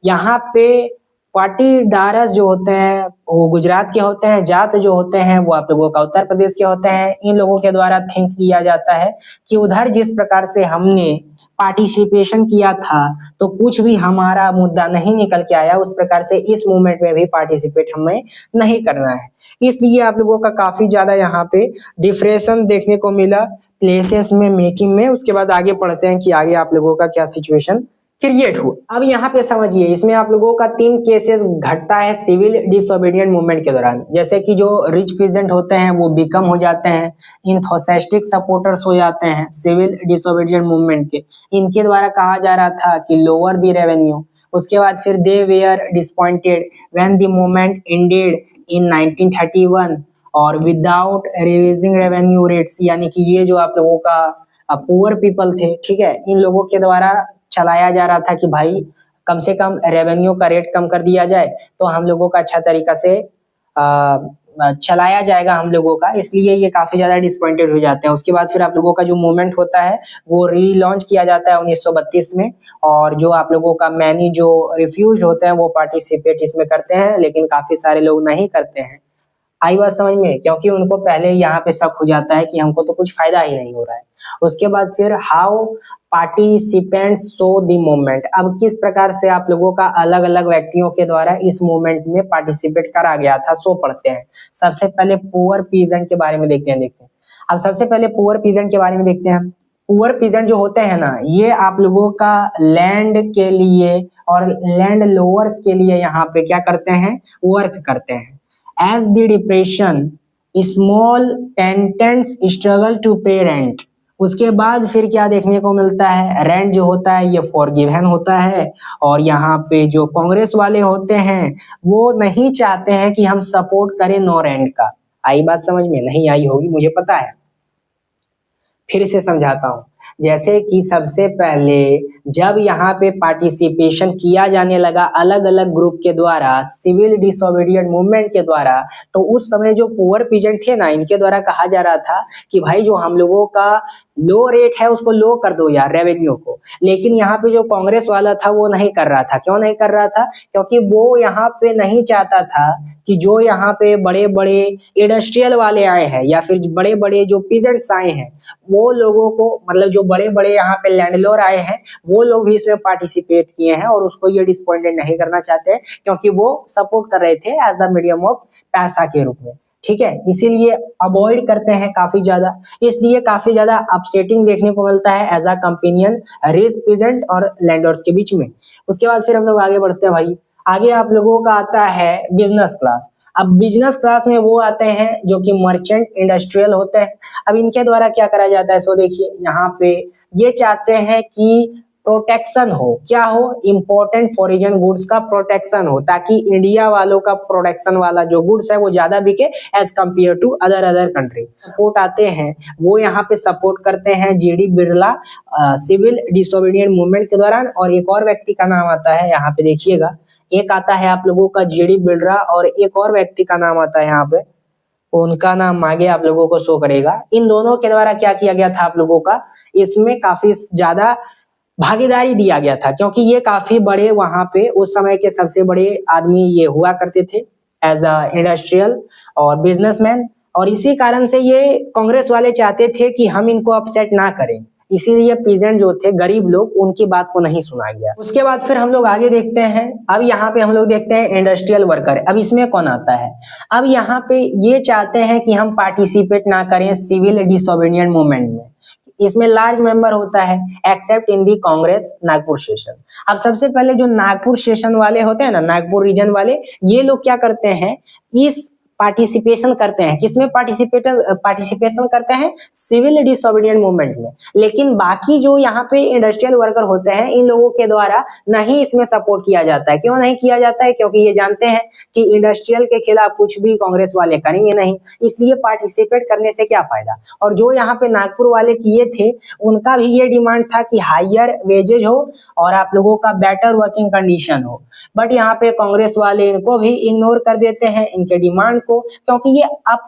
यहाँ पे पाटीदारस जो होते हैं वो गुजरात के होते हैं, जाट जो होते हैं वो आप लोगों का उत्तर प्रदेश के होते हैं। इन लोगों के द्वारा थिंक किया जाता है कि उधर जिस प्रकार से हमने पार्टिसिपेशन किया था तो कुछ भी हमारा मुद्दा नहीं निकल के आया, उस प्रकार से इस मूवमेंट में भी पार्टिसिपेट हमें नहीं करना है। इसलिए आप लोगों का काफी ज्यादा यहाँ पे डिफरेंशन देखने को मिला प्लेसेस में, मेकिंग में। उसके बाद आगे पढ़ते हैं कि आगे आप लोगों का क्या सिचुएशन क्रिएट हुआ। अब यहाँ पे समझिए इसमें आप लोगों का 3 केसेस घटता है सिविल डिसोबीडिएंट मूवमेंट के दौरान। जैसे कि जो रिच पीजेंट होते हैं वो बिकम हो जाते हैं, इंथोसेस्टिक सपोर्टर्स हो जाते हैं सिविल डिसोबीडिएंट मूवमेंट के। इनके द्वारा कहा जा रहा था कि लोअर द रेवेन्यू। उसके बाद फिर they were disappointed when the movement ended in 1931 और विदाउट रिलीजिंग रेवेन्यू रेट्स, यानी कि ये जो आप लोगों का पुअर पीपल थे, ठीक है, इन लोगों के द्वारा चलाया जा रहा था कि भाई कम से कम रेवेन्यू का रेट कम कर दिया जाए तो हम लोगों का अच्छा तरीका से चलाया जाएगा हम लोगों का, इसलिए ये काफी ज्यादा डिसअपॉइंटेड हो जाते हैं। उसके बाद फिर आप लोगों का जो मूवमेंट होता है वो रीलॉन्च किया जाता है 1932 में, और जो आप लोगों का मैनी जो रिफ्यूज होते हैं वो पार्टिसिपेट इसमें करते हैं, लेकिन काफी सारे लोग नहीं करते हैं। आई बात समझ में, क्योंकि उनको पहले यहाँ पे शक हो जाता है कि हमको तो कुछ फायदा ही नहीं हो रहा है। उसके बाद फिर how participants so the movement. अब किस प्रकार से आप लोगों का अलग अलग व्यक्तियों के द्वारा इस मूवमेंट में पार्टिसिपेट करा गया था सो पढ़ते हैं। सबसे पहले पुअर पीजेंट के बारे में देखते हैं। अब सबसे पहले पुअर पीजेंट के बारे में देखते हैं। पुअर पीजेंट जो होते हैं ना, ये आप लोगों का लैंड के लिए और लैंड लोअर्स के लिए यहाँ पे क्या करते हैं, वर्क करते हैं। As the depression, small tenants struggle to pay rent। उसके बाद फिर क्या देखने को मिलता है, रेंट जो होता है ये फॉरगिवन होता है, और यहाँ पे जो कांग्रेस वाले होते हैं वो नहीं चाहते हैं कि हम सपोर्ट करें नो रेंट का। आई बात समझ में? नहीं आई होगी मुझे पता है, फिर से समझाता हूँ। जैसे कि सबसे पहले जब यहाँ पे पार्टिसिपेशन किया जाने लगा अलग अलग ग्रुप के द्वारा सिविल डिसोबीडिएंट मूवमेंट के द्वारा, तो उस समय जो पुअर पीजेंट थे ना, इनके द्वारा कहा जा रहा था कि भाई जो हम लोगों का लो रेट है उसको लो कर दो यार, रेवेन्यू को। लेकिन यहाँ पे जो कांग्रेस वाला था वो नहीं कर रहा था। क्यों नहीं कर रहा था? क्योंकि वो यहाँ पे नहीं चाहता था कि जो यहाँ पे बड़े बड़े इंडस्ट्रियल वाले आए हैं या फिर बड़े बड़े जो पीजेंट्स आए हैं वो लोगों को, मतलब जो बड़े बड़े यहाँ पे लैंडलॉर्ड आए हैं वो लोग भी इसमें पार्टिसिपेट किए हैं, और उसको ये डिसअपॉइंटेड नहीं करना चाहते क्योंकि वो सपोर्ट कर रहे थे एज द मीडियम ऑफ पैसा के रूप में, ठीक है। इसीलिए अवॉइड करते हैं काफी ज्यादा, इसलिए काफी ज्यादा अपसेटिंग देखने को मिलता है as a companion rich peasant और लैंडलॉर्ड्स के बीच में। उसके बाद फिर हम लोग आगे बढ़ते हैं भाई। आगे आप लोगों का आता है बिजनेस क्लास। अब बिजनेस क्लास में वो आते हैं जो कि मर्चेंट इंडस्ट्रियल होते हैं। अब इनके द्वारा क्या करा जाता है, सो देखिए यहाँ पे ये चाहते हैं कि प्रोटेक्शन हो, क्या हो, इंपोर्टेंट फॉरेन गुड्स का प्रोटेक्शन हो, ताकि इंडिया वालों का प्रोडक्शन वाला जो गुड्स है वो ज्यादा बिके as compare to other country. Support आते हैं वो यहाँ पे सपोर्ट करते हैं GD Birla civil disobedient movement के दौरान। और एक और व्यक्ति का नाम आता है यहाँ पे देखिएगा, एक आता है आप लोगों का जीडी बिरला और एक और व्यक्ति का नाम आता है यहाँ पे, उनका नाम आगे आप लोगों को शो करेगा। इन दोनों के द्वारा क्या किया गया था आप लोगों का, इसमें काफी ज्यादा भागीदारी दिया गया था क्योंकि ये काफी बड़े वहां पे उस समय के सबसे बड़े आदमी ये हुआ करते थे। एज अ इंडस्ट्रियल और बिजनेसमैन, और इसी कारण से ये कांग्रेस वाले चाहते थे कि हम इनको अपसेट ना करें, इसीलिए पीजेंट जो थे, गरीब लोग, उनकी बात को नहीं सुना गया। उसके बाद फिर हम लोग आगे देखते हैं। अब यहाँ पे हम लोग देखते हैं इंडस्ट्रियल वर्कर। अब इसमें कौन आता है? अब यहाँ पे ये चाहते हैं कि हम पार्टिसिपेट ना करें सिविल डिसोबीडिएंट मूवमेंट में। इसमें लार्ज मेंबर होता है एक्सेप्ट इन दी कांग्रेस नागपुर सेशन। अब सबसे पहले जो नागपुर सेशन वाले होते हैं ना, नागपुर रीजन वाले, ये लोग क्या करते हैं, इस पार्टिसिपेशन करते हैं, किसमें पार्टिसिपेशन करते हैं? सिविल डिसोबीडिएंट मूवमेंट में। लेकिन बाकी जो यहाँ पे इंडस्ट्रियल वर्कर होते हैं, इन लोगों के द्वारा नहीं इसमें सपोर्ट किया जाता है। क्यों नहीं किया जाता है? क्योंकि ये जानते हैं कि इंडस्ट्रियल के खिलाफ कुछ भी कांग्रेस वाले करेंगे नहीं, इसलिए पार्टिसिपेट करने से क्या फायदा। और जो यहाँ पे नागपुर वाले किए थे, उनका भी ये डिमांड था कि हायर वेजेज हो और आप लोगों का बेटर वर्किंग कंडीशन हो। बट यहाँ पे कांग्रेस वाले इनको भी इग्नोर कर देते हैं, इनके डिमांड को, क्योंकि ये अप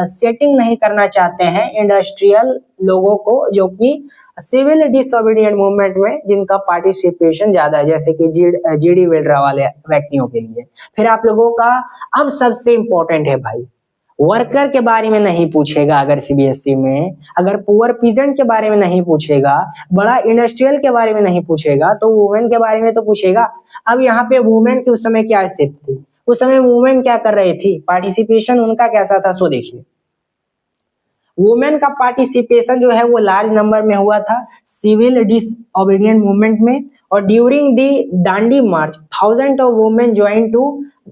सेटिंग नहीं करना चाहते हैं इंडस्ट्रियल लोगों को, जो कि सिविल डिसोबीडिएंट मूवमेंट में जिनका पार्टिसिपेशन ज्यादा है, जैसे कि जीडी वेल्ड्रा वाले व्यक्तियों के लिए। फिर आप लोगों का अब सबसे इंपॉर्टेंट है भाई, वर्कर के बारे में नहीं पूछेगा अगर सीबीएसई में, अगर पुअर पीजेंट के बारे में नहीं पूछेगा, बड़ा इंडस्ट्रियल के बारे में नहीं पूछेगा, तो वुमेन के बारे में तो पूछेगा। अब यहाँ पे वुमेन की उस समय क्या स्थिति थी, उस समय वुमेन क्या कर रही थी, पार्टिसिपेशन उनका कैसा था, सो देखिए। वुमेन का पार्टिसिपेशन जो है वो लार्ज नंबर में हुआ था सिविल डिसओबीडिएंट मूवमेंट में। और during the Dandi march thousand of women join too,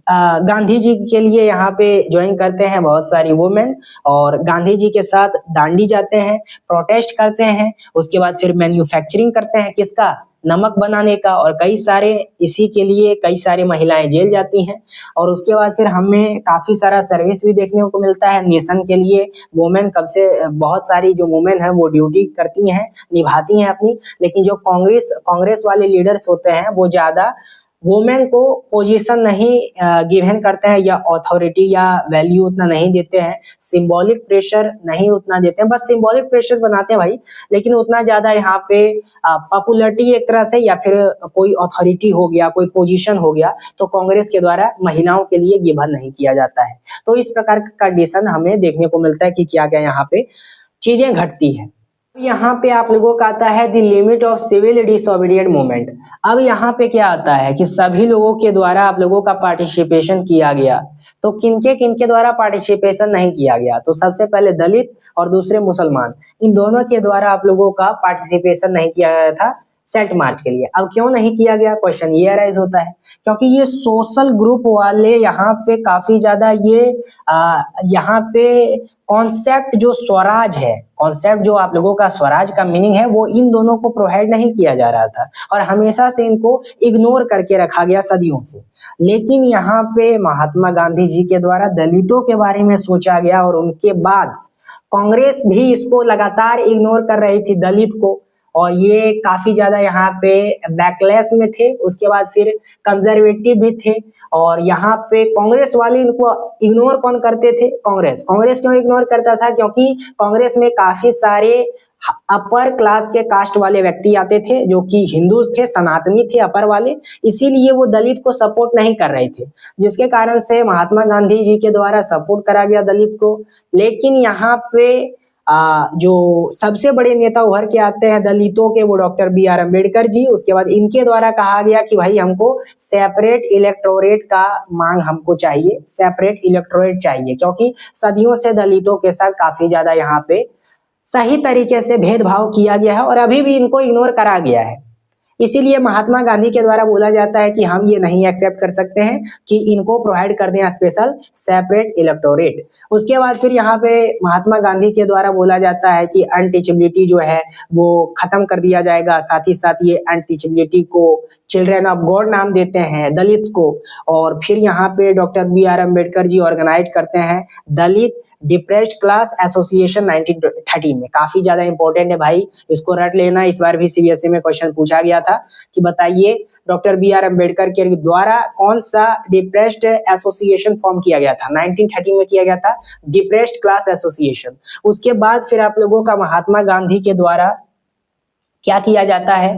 Gandhi ji के लिए यहाँ पे ज्वाइन करते हैं बहुत सारी वुमेन, और गांधी जी के साथ दांडी जाते हैं, प्रोटेस्ट करते हैं। उसके बाद फिर मैन्युफैक्चरिंग करते हैं, किसका? नमक बनाने का। और कई सारे इसी के लिए कई सारी महिलाएं जेल जाती हैं। और उसके बाद फिर हमें काफी सारा सर्विस भी देखने को मिलता है नेशन के लिए। वुमेन कब से बहुत सारी जो वुमेन है वो ड्यूटी करती हैं, निभाती हैं अपनी। लेकिन जो कांग्रेस वाले लीडर्स होते हैं वो ज्यादा वुमेन को पोजीशन नहीं गिवन करते हैं, या अथॉरिटी या वैल्यू उतना नहीं देते हैं, सिंबॉलिक प्रेशर नहीं उतना देते हैं, बस सिंबॉलिक प्रेशर बनाते हैं भाई, लेकिन उतना ज्यादा यहाँ पे पॉपुलरिटी एक तरह से, या फिर कोई अथॉरिटी हो गया, कोई पोजीशन हो गया, तो कांग्रेस के द्वारा महिलाओं के लिए गिवन नहीं किया जाता है। तो इस प्रकार का कंडीशन हमें देखने को मिलता है कि क्या क्या यहाँ पे चीजें घटती है। यहाँ पे आप लोगों का आता है the limit of civil disobedient movement. अब यहाँ पे क्या आता है कि सभी लोगों के द्वारा आप लोगों का पार्टिसिपेशन किया गया, तो किनके द्वारा पार्टिसिपेशन नहीं किया गया? तो सबसे पहले दलित और दूसरे मुसलमान, इन दोनों के द्वारा आप लोगों का पार्टिसिपेशन नहीं किया गया था सेट मार्च के लिए। अब क्यों नहीं किया गया, क्वेश्चन ये अराइज होता है, क्योंकि ये सोशल ग्रुप वाले यहाँ पे काफी ज्यादा ये यहाँ पे कॉन्सेप्ट जो स्वराज है, कॉन्सेप्ट जो आप लोगों का स्वराज का मीनिंग है, वो इन दोनों को प्रोवाइड नहीं किया जा रहा था, और हमेशा से इनको इग्नोर करके रखा गया सदियों से। लेकिन यहाँ पे महात्मा गांधी जी के द्वारा दलितों के बारे में सोचा गया, और उनके बाद कांग्रेस भी इसको लगातार इग्नोर कर रही थी दलित को, और ये काफी ज्यादा यहाँ पे बैकलैश में थे। उसके बाद फिर कंजर्वेटिव भी थे, और यहाँ पे कांग्रेस वाले इनको इग्नोर कौन करते थे? कांग्रेस क्यों इग्नोर करता था? क्योंकि कांग्रेस में काफी सारे अपर क्लास के कास्ट वाले व्यक्ति आते थे, जो कि हिंदू थे, सनातनी थे, अपर वाले, इसीलिए वो दलित को सपोर्ट नहीं कर रहे थे, जिसके कारण से महात्मा गांधी जी के द्वारा सपोर्ट करा गया दलित को। लेकिन यहाँ पे जो सबसे बड़े नेता उभर के आते हैं दलितों के, वो डॉक्टर BR अम्बेडकर जी। उसके बाद इनके द्वारा कहा गया कि भाई हमको सेपरेट इलेक्टोरेट का मांग हमको चाहिए, सेपरेट इलेक्टोरेट चाहिए, क्योंकि सदियों से दलितों के साथ काफी ज्यादा यहाँ पे सही तरीके से भेदभाव किया गया है, और अभी भी इनको इग्नोर करा गया है। इसीलिए महात्मा गांधी के द्वारा बोला जाता है कि हम ये नहीं एक्सेप्ट कर सकते हैं कि इनको प्रोवाइड कर दें स्पेशल सेपरेट इलेक्टोरेट। उसके बाद फिर यहाँ पे महात्मा गांधी के द्वारा बोला जाता है कि अनटचेबिलिटी जो है वो खत्म कर दिया जाएगा। साथ ही साथ ये अनटचेबिलिटी को चिल्ड्रन ऑफ गॉड नाम देते हैं दलित को। और फिर यहाँ पे doctor BR Ambedkar ji organise करते हैं दलित डिप्रेस्ड क्लास एसोसिएशन 1930 में। काफी ज्यादा इंपॉर्टेंट है भाई, इसको रट लेना। इस बार भी सीबीएसई में क्वेश्चन पूछा गया था कि बताइए डॉक्टर BR अम्बेडकर के द्वारा कौन सा डिप्रेस्ड एसोसिएशन फॉर्म किया गया था? 1930 में किया गया था डिप्रेस्ड क्लास एसोसिएशन। उसके बाद फिर आप लोगों का महात्मा गांधी के द्वारा क्या किया जाता है?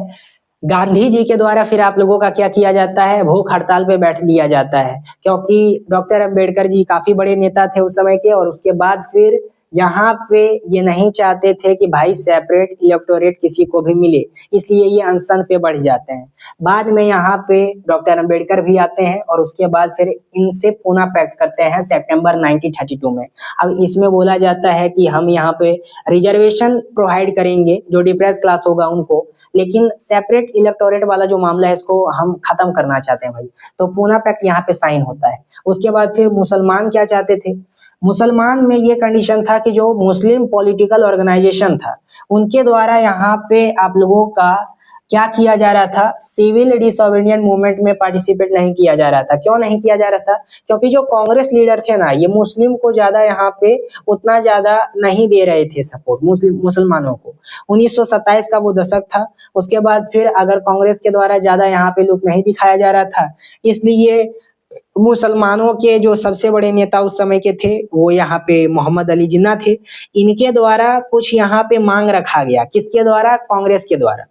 गांधी जी के द्वारा फिर आप लोगों का क्या किया जाता है, भूख हड़ताल पे बैठ लिया जाता है, क्योंकि डॉक्टर अंबेडकर जी काफी बड़े नेता थे उस समय के। और उसके बाद फिर यहाँ पे ये नहीं चाहते थे कि भाई सेपरेट इलेक्टोरेट किसी को भी मिले, इसलिए ये अनशन पे बढ़ जाते हैं। बाद में यहाँ पे डॉक्टर अंबेडकर भी आते हैं और उसके बाद फिर इनसे पूना पैक्ट करते हैं सितंबर 1932 में। अब इसमें बोला जाता है कि हम यहाँ पे रिजर्वेशन प्रोवाइड करेंगे जो डिप्रेस क्लास होगा उनको, लेकिन सेपरेट इलेक्टोरेट वाला जो मामला है इसको हम खत्म करना चाहते हैं भाई। तो पूना पैक्ट यहाँ पे साइन होता है। उसके बाद फिर मुसलमान क्या चाहते थे, मुसलमान में ये कंडीशन था कि जो मुस्लिम पॉलिटिकल ऑर्गेनाइजेशन था उनके द्वारा यहाँ पे आप लोगों का क्या किया जा रहा था, सिविल डिसोबीडिएंट मूवमेंट में पार्टिसिपेट नहीं किया जा रहा था। क्यों नहीं किया जा रहा था, क्योंकि जो कांग्रेस लीडर थे ना, ये मुस्लिम को ज्यादा यहाँ पे उतना ज्यादा नहीं दे रहे थे सपोर्ट मुसलमानों को। 1927 का वो दशक था। उसके बाद फिर अगर कांग्रेस के द्वारा ज्यादा यहाँ पे लुक नहीं दिखाया जा रहा था, इसलिए मुसलमानों के जो सबसे बड़े नेता उस समय के थे वो यहाँ पे मोहम्मद अली जिन्ना थे। इनके द्वारा कुछ यहाँ पे मांग रखा गया, किसके द्वारा, कांग्रेस के द्वारा।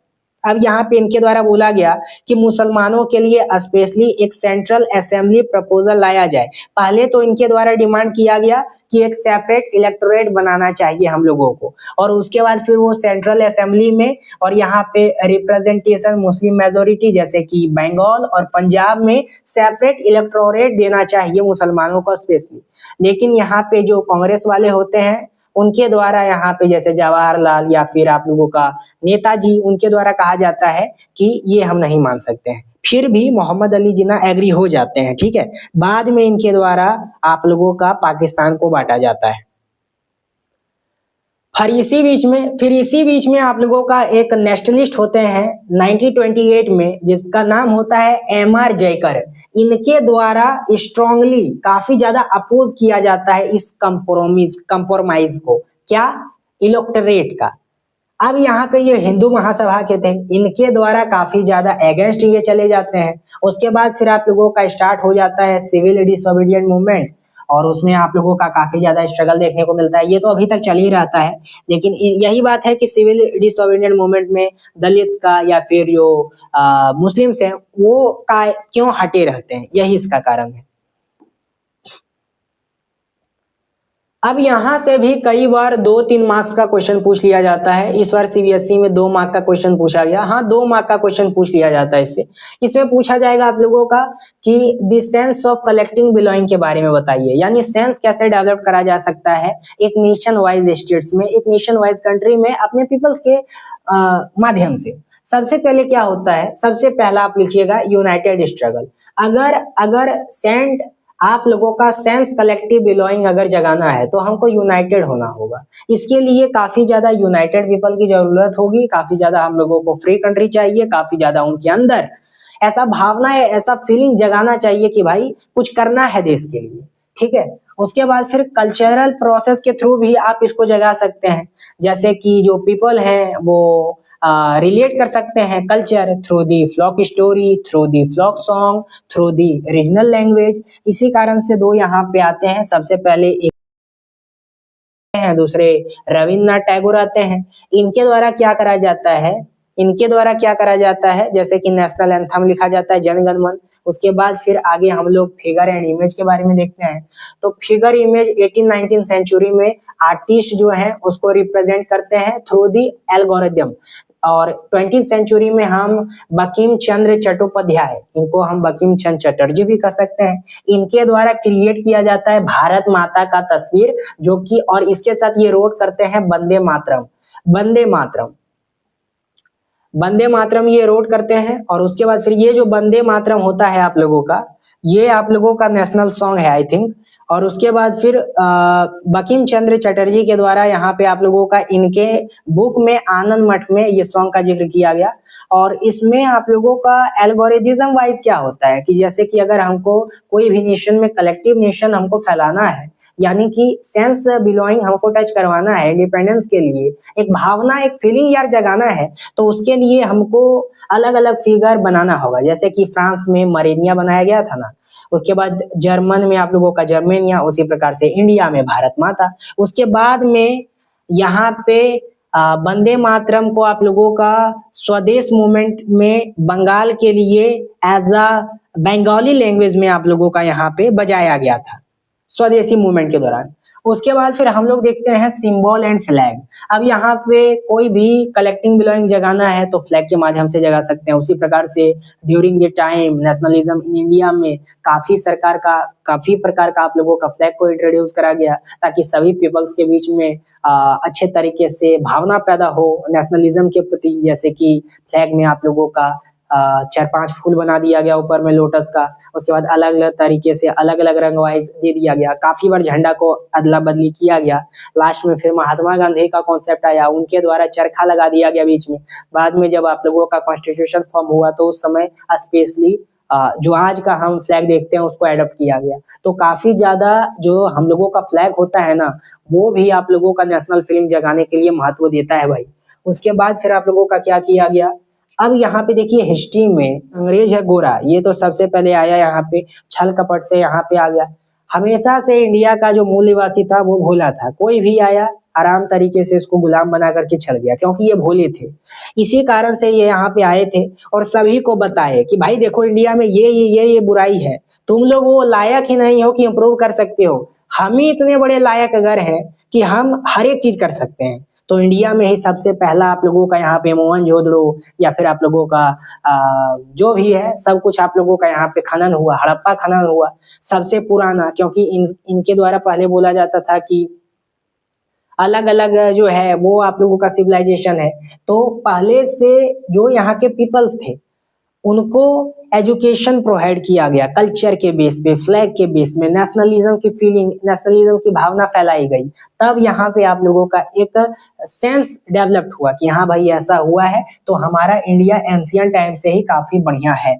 अब यहाँ पे इनके द्वारा बोला गया कि मुसलमानों के लिए स्पेशली एक सेंट्रल असेंबली प्रपोजल लाया जाए। पहले तो इनके द्वारा डिमांड किया गया कि एक सेपरेट इलेक्टोरेट बनाना चाहिए हम लोगों को, और उसके बाद फिर वो सेंट्रल असेंबली में और यहाँ पे रिप्रेजेंटेशन मुस्लिम मेजोरिटी जैसे कि बंगाल और पंजाब में सेपरेट इलेक्टोरेट देना चाहिए मुसलमानों को स्पेशली। लेकिन यहाँ पे जो कांग्रेस वाले होते हैं उनके द्वारा यहाँ पे जैसे जवाहरलाल या फिर आप लोगों का नेताजी, उनके द्वारा कहा जाता है कि ये हम नहीं मान सकते हैं। फिर भी मोहम्मद अली जिन्ना एग्री हो जाते हैं, ठीक है। बाद में इनके द्वारा आप लोगों का पाकिस्तान को बांटा जाता है। फिर इसी बीच में आप लोगों का एक नेशनलिस्ट होते हैं 1928 में, जिसका नाम होता है एम.आर. जयकर। इनके द्वारा स्ट्रांगली काफी ज्यादा अपोज किया जाता है इस कंप्रोमाइज को, क्या, इलेक्टोरेट का। अब यहाँ पे ये हिंदू महासभा के थे, इनके द्वारा काफी ज्यादा अगेंस्ट ये चले जाते हैं। उसके बाद फिर आप लोगों का स्टार्ट हो जाता है सिविल डिसोबीडिएंट मूवमेंट, और उसमें आप लोगों का काफी ज्यादा स्ट्रगल देखने को मिलता है। ये तो अभी तक चल ही रहता है, लेकिन यही बात है कि सिविल डिसोबीडिएंट मूवमेंट में दलित्स का या फिर जो मुस्लिम्स हैं वो का क्यों हटे रहते हैं, यही इसका कारण है। अब यहाँ से भी कई बार 2-3 मार्क्स का क्वेश्चन पूछ लिया जाता है। इस बार सीबीएसई में 2 मार्क का क्वेश्चन पूछा गया। हाँ, 2 मार्क का क्वेश्चन पूछ लिया जाता है इसमें पूछा जाएगा आप लोगों का कि the sense of collecting billowing के बारे में बताइए, यानी सेंस कैसे डेवलप करा जा सकता है एक नेशन वाइज स्टेट्स में, एक नेशन वाइज कंट्री में अपने पीपल्स के माध्यम से। सबसे पहले क्या होता है, सबसे पहला आप लिखिएगा यूनाइटेड स्ट्रगल। अगर सेंट आप लोगों का सेंस कलेक्टिव बिलोइंग अगर जगाना है तो हमको यूनाइटेड होना होगा। इसके लिए काफी ज्यादा यूनाइटेड पीपल की जरूरत होगी, काफी ज्यादा हम लोगों को फ्री कंट्री चाहिए, काफी ज्यादा उनके अंदर ऐसा भावना है, ऐसा फीलिंग जगाना चाहिए कि भाई कुछ करना है देश के लिए, ठीक है। उसके बाद फिर कल्चरल प्रोसेस के थ्रू भी आप इसको जगा सकते हैं, जैसे कि जो पीपल हैं वो रिलेट कर सकते हैं culture through the folk story, through the folk song, through the regional language. इसी कारण से 2 यहाँ पे आते हैं। सबसे पहले एक हैं, दूसरे रविन्द्रनाथ टैगोर आते हैं। इनके द्वारा क्या करा जाता है, जैसे कि नेशनल एंथम लिखा जाता है, जन गण मन। उसके बाद फिर आगे हम लोग फिगर एंड इमेज के बारे में देखते हैं। तो फिगर इमेज 18-19 सेंचुरी में आर्टिस्ट जो है उसको रिप्रेजेंट करते हैं थ्रू दी एल्गोरिथम, और 20th सेंचुरी में हम बंकिम चंद्र चट्टोपाध्याय, इनको हम बंकिम चंद्र चटर्जी भी कह सकते हैं, इनके द्वारा क्रिएट किया जाता है भारत माता का तस्वीर, जो कि और इसके साथ ये रोड करते हैं वंदे मातरम ये रोड करते हैं। और उसके बाद फिर ये जो वंदे मातरम होता है आप लोगों का, ये आप लोगों का नेशनल सॉन्ग है आई थिंक। और उसके बाद फिर बंकिम चंद्र चटर्जी के द्वारा यहाँ पे आप लोगों का इनके बुक में आनंद मठ में ये सॉन्ग का जिक्र किया गया। और इसमें आप लोगों का एल्गोरिथम वाइज क्या होता है कि जैसे कि अगर हमको कोई भी नेशन में कलेक्टिव नेशन हमको फैलाना है, यानी कि सेंस बिलोइंग हमको टच करवाना है इंडिपेंडेंस के लिए, एक भावना, एक फीलिंग यार जगाना है, तो उसके लिए हमको अलग अलग फिगर बनाना होगा। जैसे कि फ्रांस में मरेनिया बनाया गया था ना, उसके बाद जर्मन में आप लोगों का जर्मेनिया, उसी प्रकार से इंडिया में भारत माता। उसके बाद में यहाँ पे वंदे मातरम को आप लोगों का स्वदेश मूवमेंट में बंगाल के लिए एज अ बंगाली लैंग्वेज में आप लोगों का यहाँ पे बजाया गया था स्वदेशी मूवमेंट के दौरान। उसके बाद फिर हम लोग देखते हैं सिंबल एंड फ्लैग। अब यहाँ पे कोई भी कलेक्टिंग बिलोइंग जगाना है तो फ्लैग के माध्यम से जगा सकते हैं। उसी प्रकार से during the time nationalism in India में काफी प्रकार का आप लोगों का फ्लैग को इंट्रोड्यूस करा गया, ताकि सभी पीपल्स के बीच में अच्छे तरीके से भावना पैदा हो नेशनलिज्म के प्रति। जैसे कि फ्लैग में आप लोगों का 4-5 फूल बना दिया गया ऊपर में लोटस का। उसके बाद अलग अलग तरीके से अलग अलग रंग वाइज दे दिया गया। काफी बार झंडा को अदला बदली किया गया। लास्ट में फिर महात्मा गांधी का कॉन्सेप्ट आया, उनके द्वारा चरखा लगा दिया गया बीच में। बाद में जब आप लोगों का कॉन्स्टिट्यूशन फॉर्म हुआ तो उस समय स्पेशली जो आज का हम फ्लैग देखते हैं उसको एडॉप्ट किया गया। तो काफी ज्यादा जो हम लोगों का फ्लैग होता है ना, वो भी आप लोगों का नेशनल फीलिंग जगाने के लिए महत्व देता है भाई। उसके बाद फिर आप लोगों का क्या किया गया, अब यहाँ पे देखिए हिस्ट्री में अंग्रेज है गोरा, ये तो सबसे पहले आया यहाँ पे, छल कपट से यहाँ पे आ गया। हमेशा से इंडिया का जो मूल निवासी था वो भोला था। कोई भी आया आराम तरीके से उसको गुलाम बना करके चल गया, क्योंकि ये भोले थे। इसी कारण से ये यहाँ पे आए थे और सभी को बताए कि भाई देखो इंडिया में ये बुराई है, तुम लोग वो लायक ही नहीं हो कि इम्प्रूव कर सकते हो। हम ही इतने बड़े लायक अगर हैं कि हम हर एक चीज कर सकते हैं। तो इंडिया में ही सबसे पहला आप लोगों का यहाँ पे मोहनजोदड़ो या फिर आप लोगों का जो भी है सब कुछ आप लोगों का यहाँ पे खनन हुआ, हड़प्पा खनन हुआ सबसे पुराना। क्योंकि इनके द्वारा पहले बोला जाता था कि अलग अलग जो है वो आप लोगों का सिविलाइजेशन है। तो पहले से जो यहाँ के पीपल्स थे उनको एजुकेशन प्रोवाइड किया गया, कल्चर के बेस पे, फ्लैग के बेस में, नेशनलिज्म की फीलिंग, नेशनलिज्म की भावना फैलाई गई। तब यहाँ पे आप लोगों का एक सेंस डेवलप्ड हुआ कि हाँ भाई ऐसा हुआ है तो हमारा इंडिया एंशियंट टाइम से ही काफी बढ़िया है।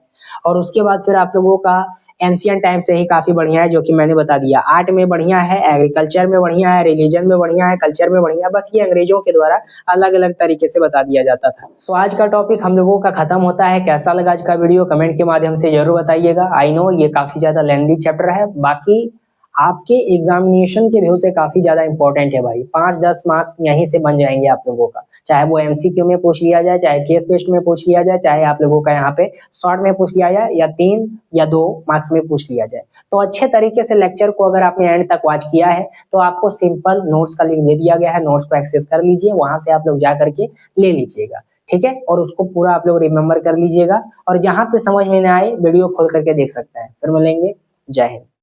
और उसके बाद फिर आप लोगों का एंशियंट टाइम से ही काफी बढ़िया है, जो कि मैंने बता दिया। आर्ट में बढ़िया है, एग्रीकल्चर में बढ़िया है, रिलीजन में बढ़िया है, कल्चर में बढ़िया है। बस ये अंग्रेजों के द्वारा अलग अलग तरीके से बता दिया जाता था। तो आज का टॉपिक हम लोगों का खत्म होता है। कैसा लगा आज का वीडियो कमेंट के माध्यम से जरूर बताइएगा। आई नो ये काफी ज्यादा लेंथी चैप्टर है, बाकी आपके एग्जामिनेशन के व्यू से काफी ज्यादा इंपॉर्टेंट है भाई। 5-10 मार्क यहीं से बन जाएंगे आप लोगों का, चाहे वो एमसीक्यू में पूछ लिया जाए, चाहे केस बेस्ड में पूछ लिया जाए, चाहे आप लोगों का यहाँ पे शॉर्ट में पूछ लिया जाए, या 3 या 2 मार्क्स में पूछ लिया जाए। तो अच्छे तरीके से लेक्चर को अगर आपने एंड तक वॉच किया है तो आपको सिंपल नोट्स का लिंक दे दिया गया है, नोट्स को एक्सेस कर लीजिए, वहां से आप लोग जा करके ले लीजिएगा, ठीक है। और उसको पूरा आप लोग रिमेम्बर कर लीजिएगा, और जहां पे समझ में ना आए वीडियो खोल करके देख सकते हैं। फिर मिलेंगे, जय हिंद।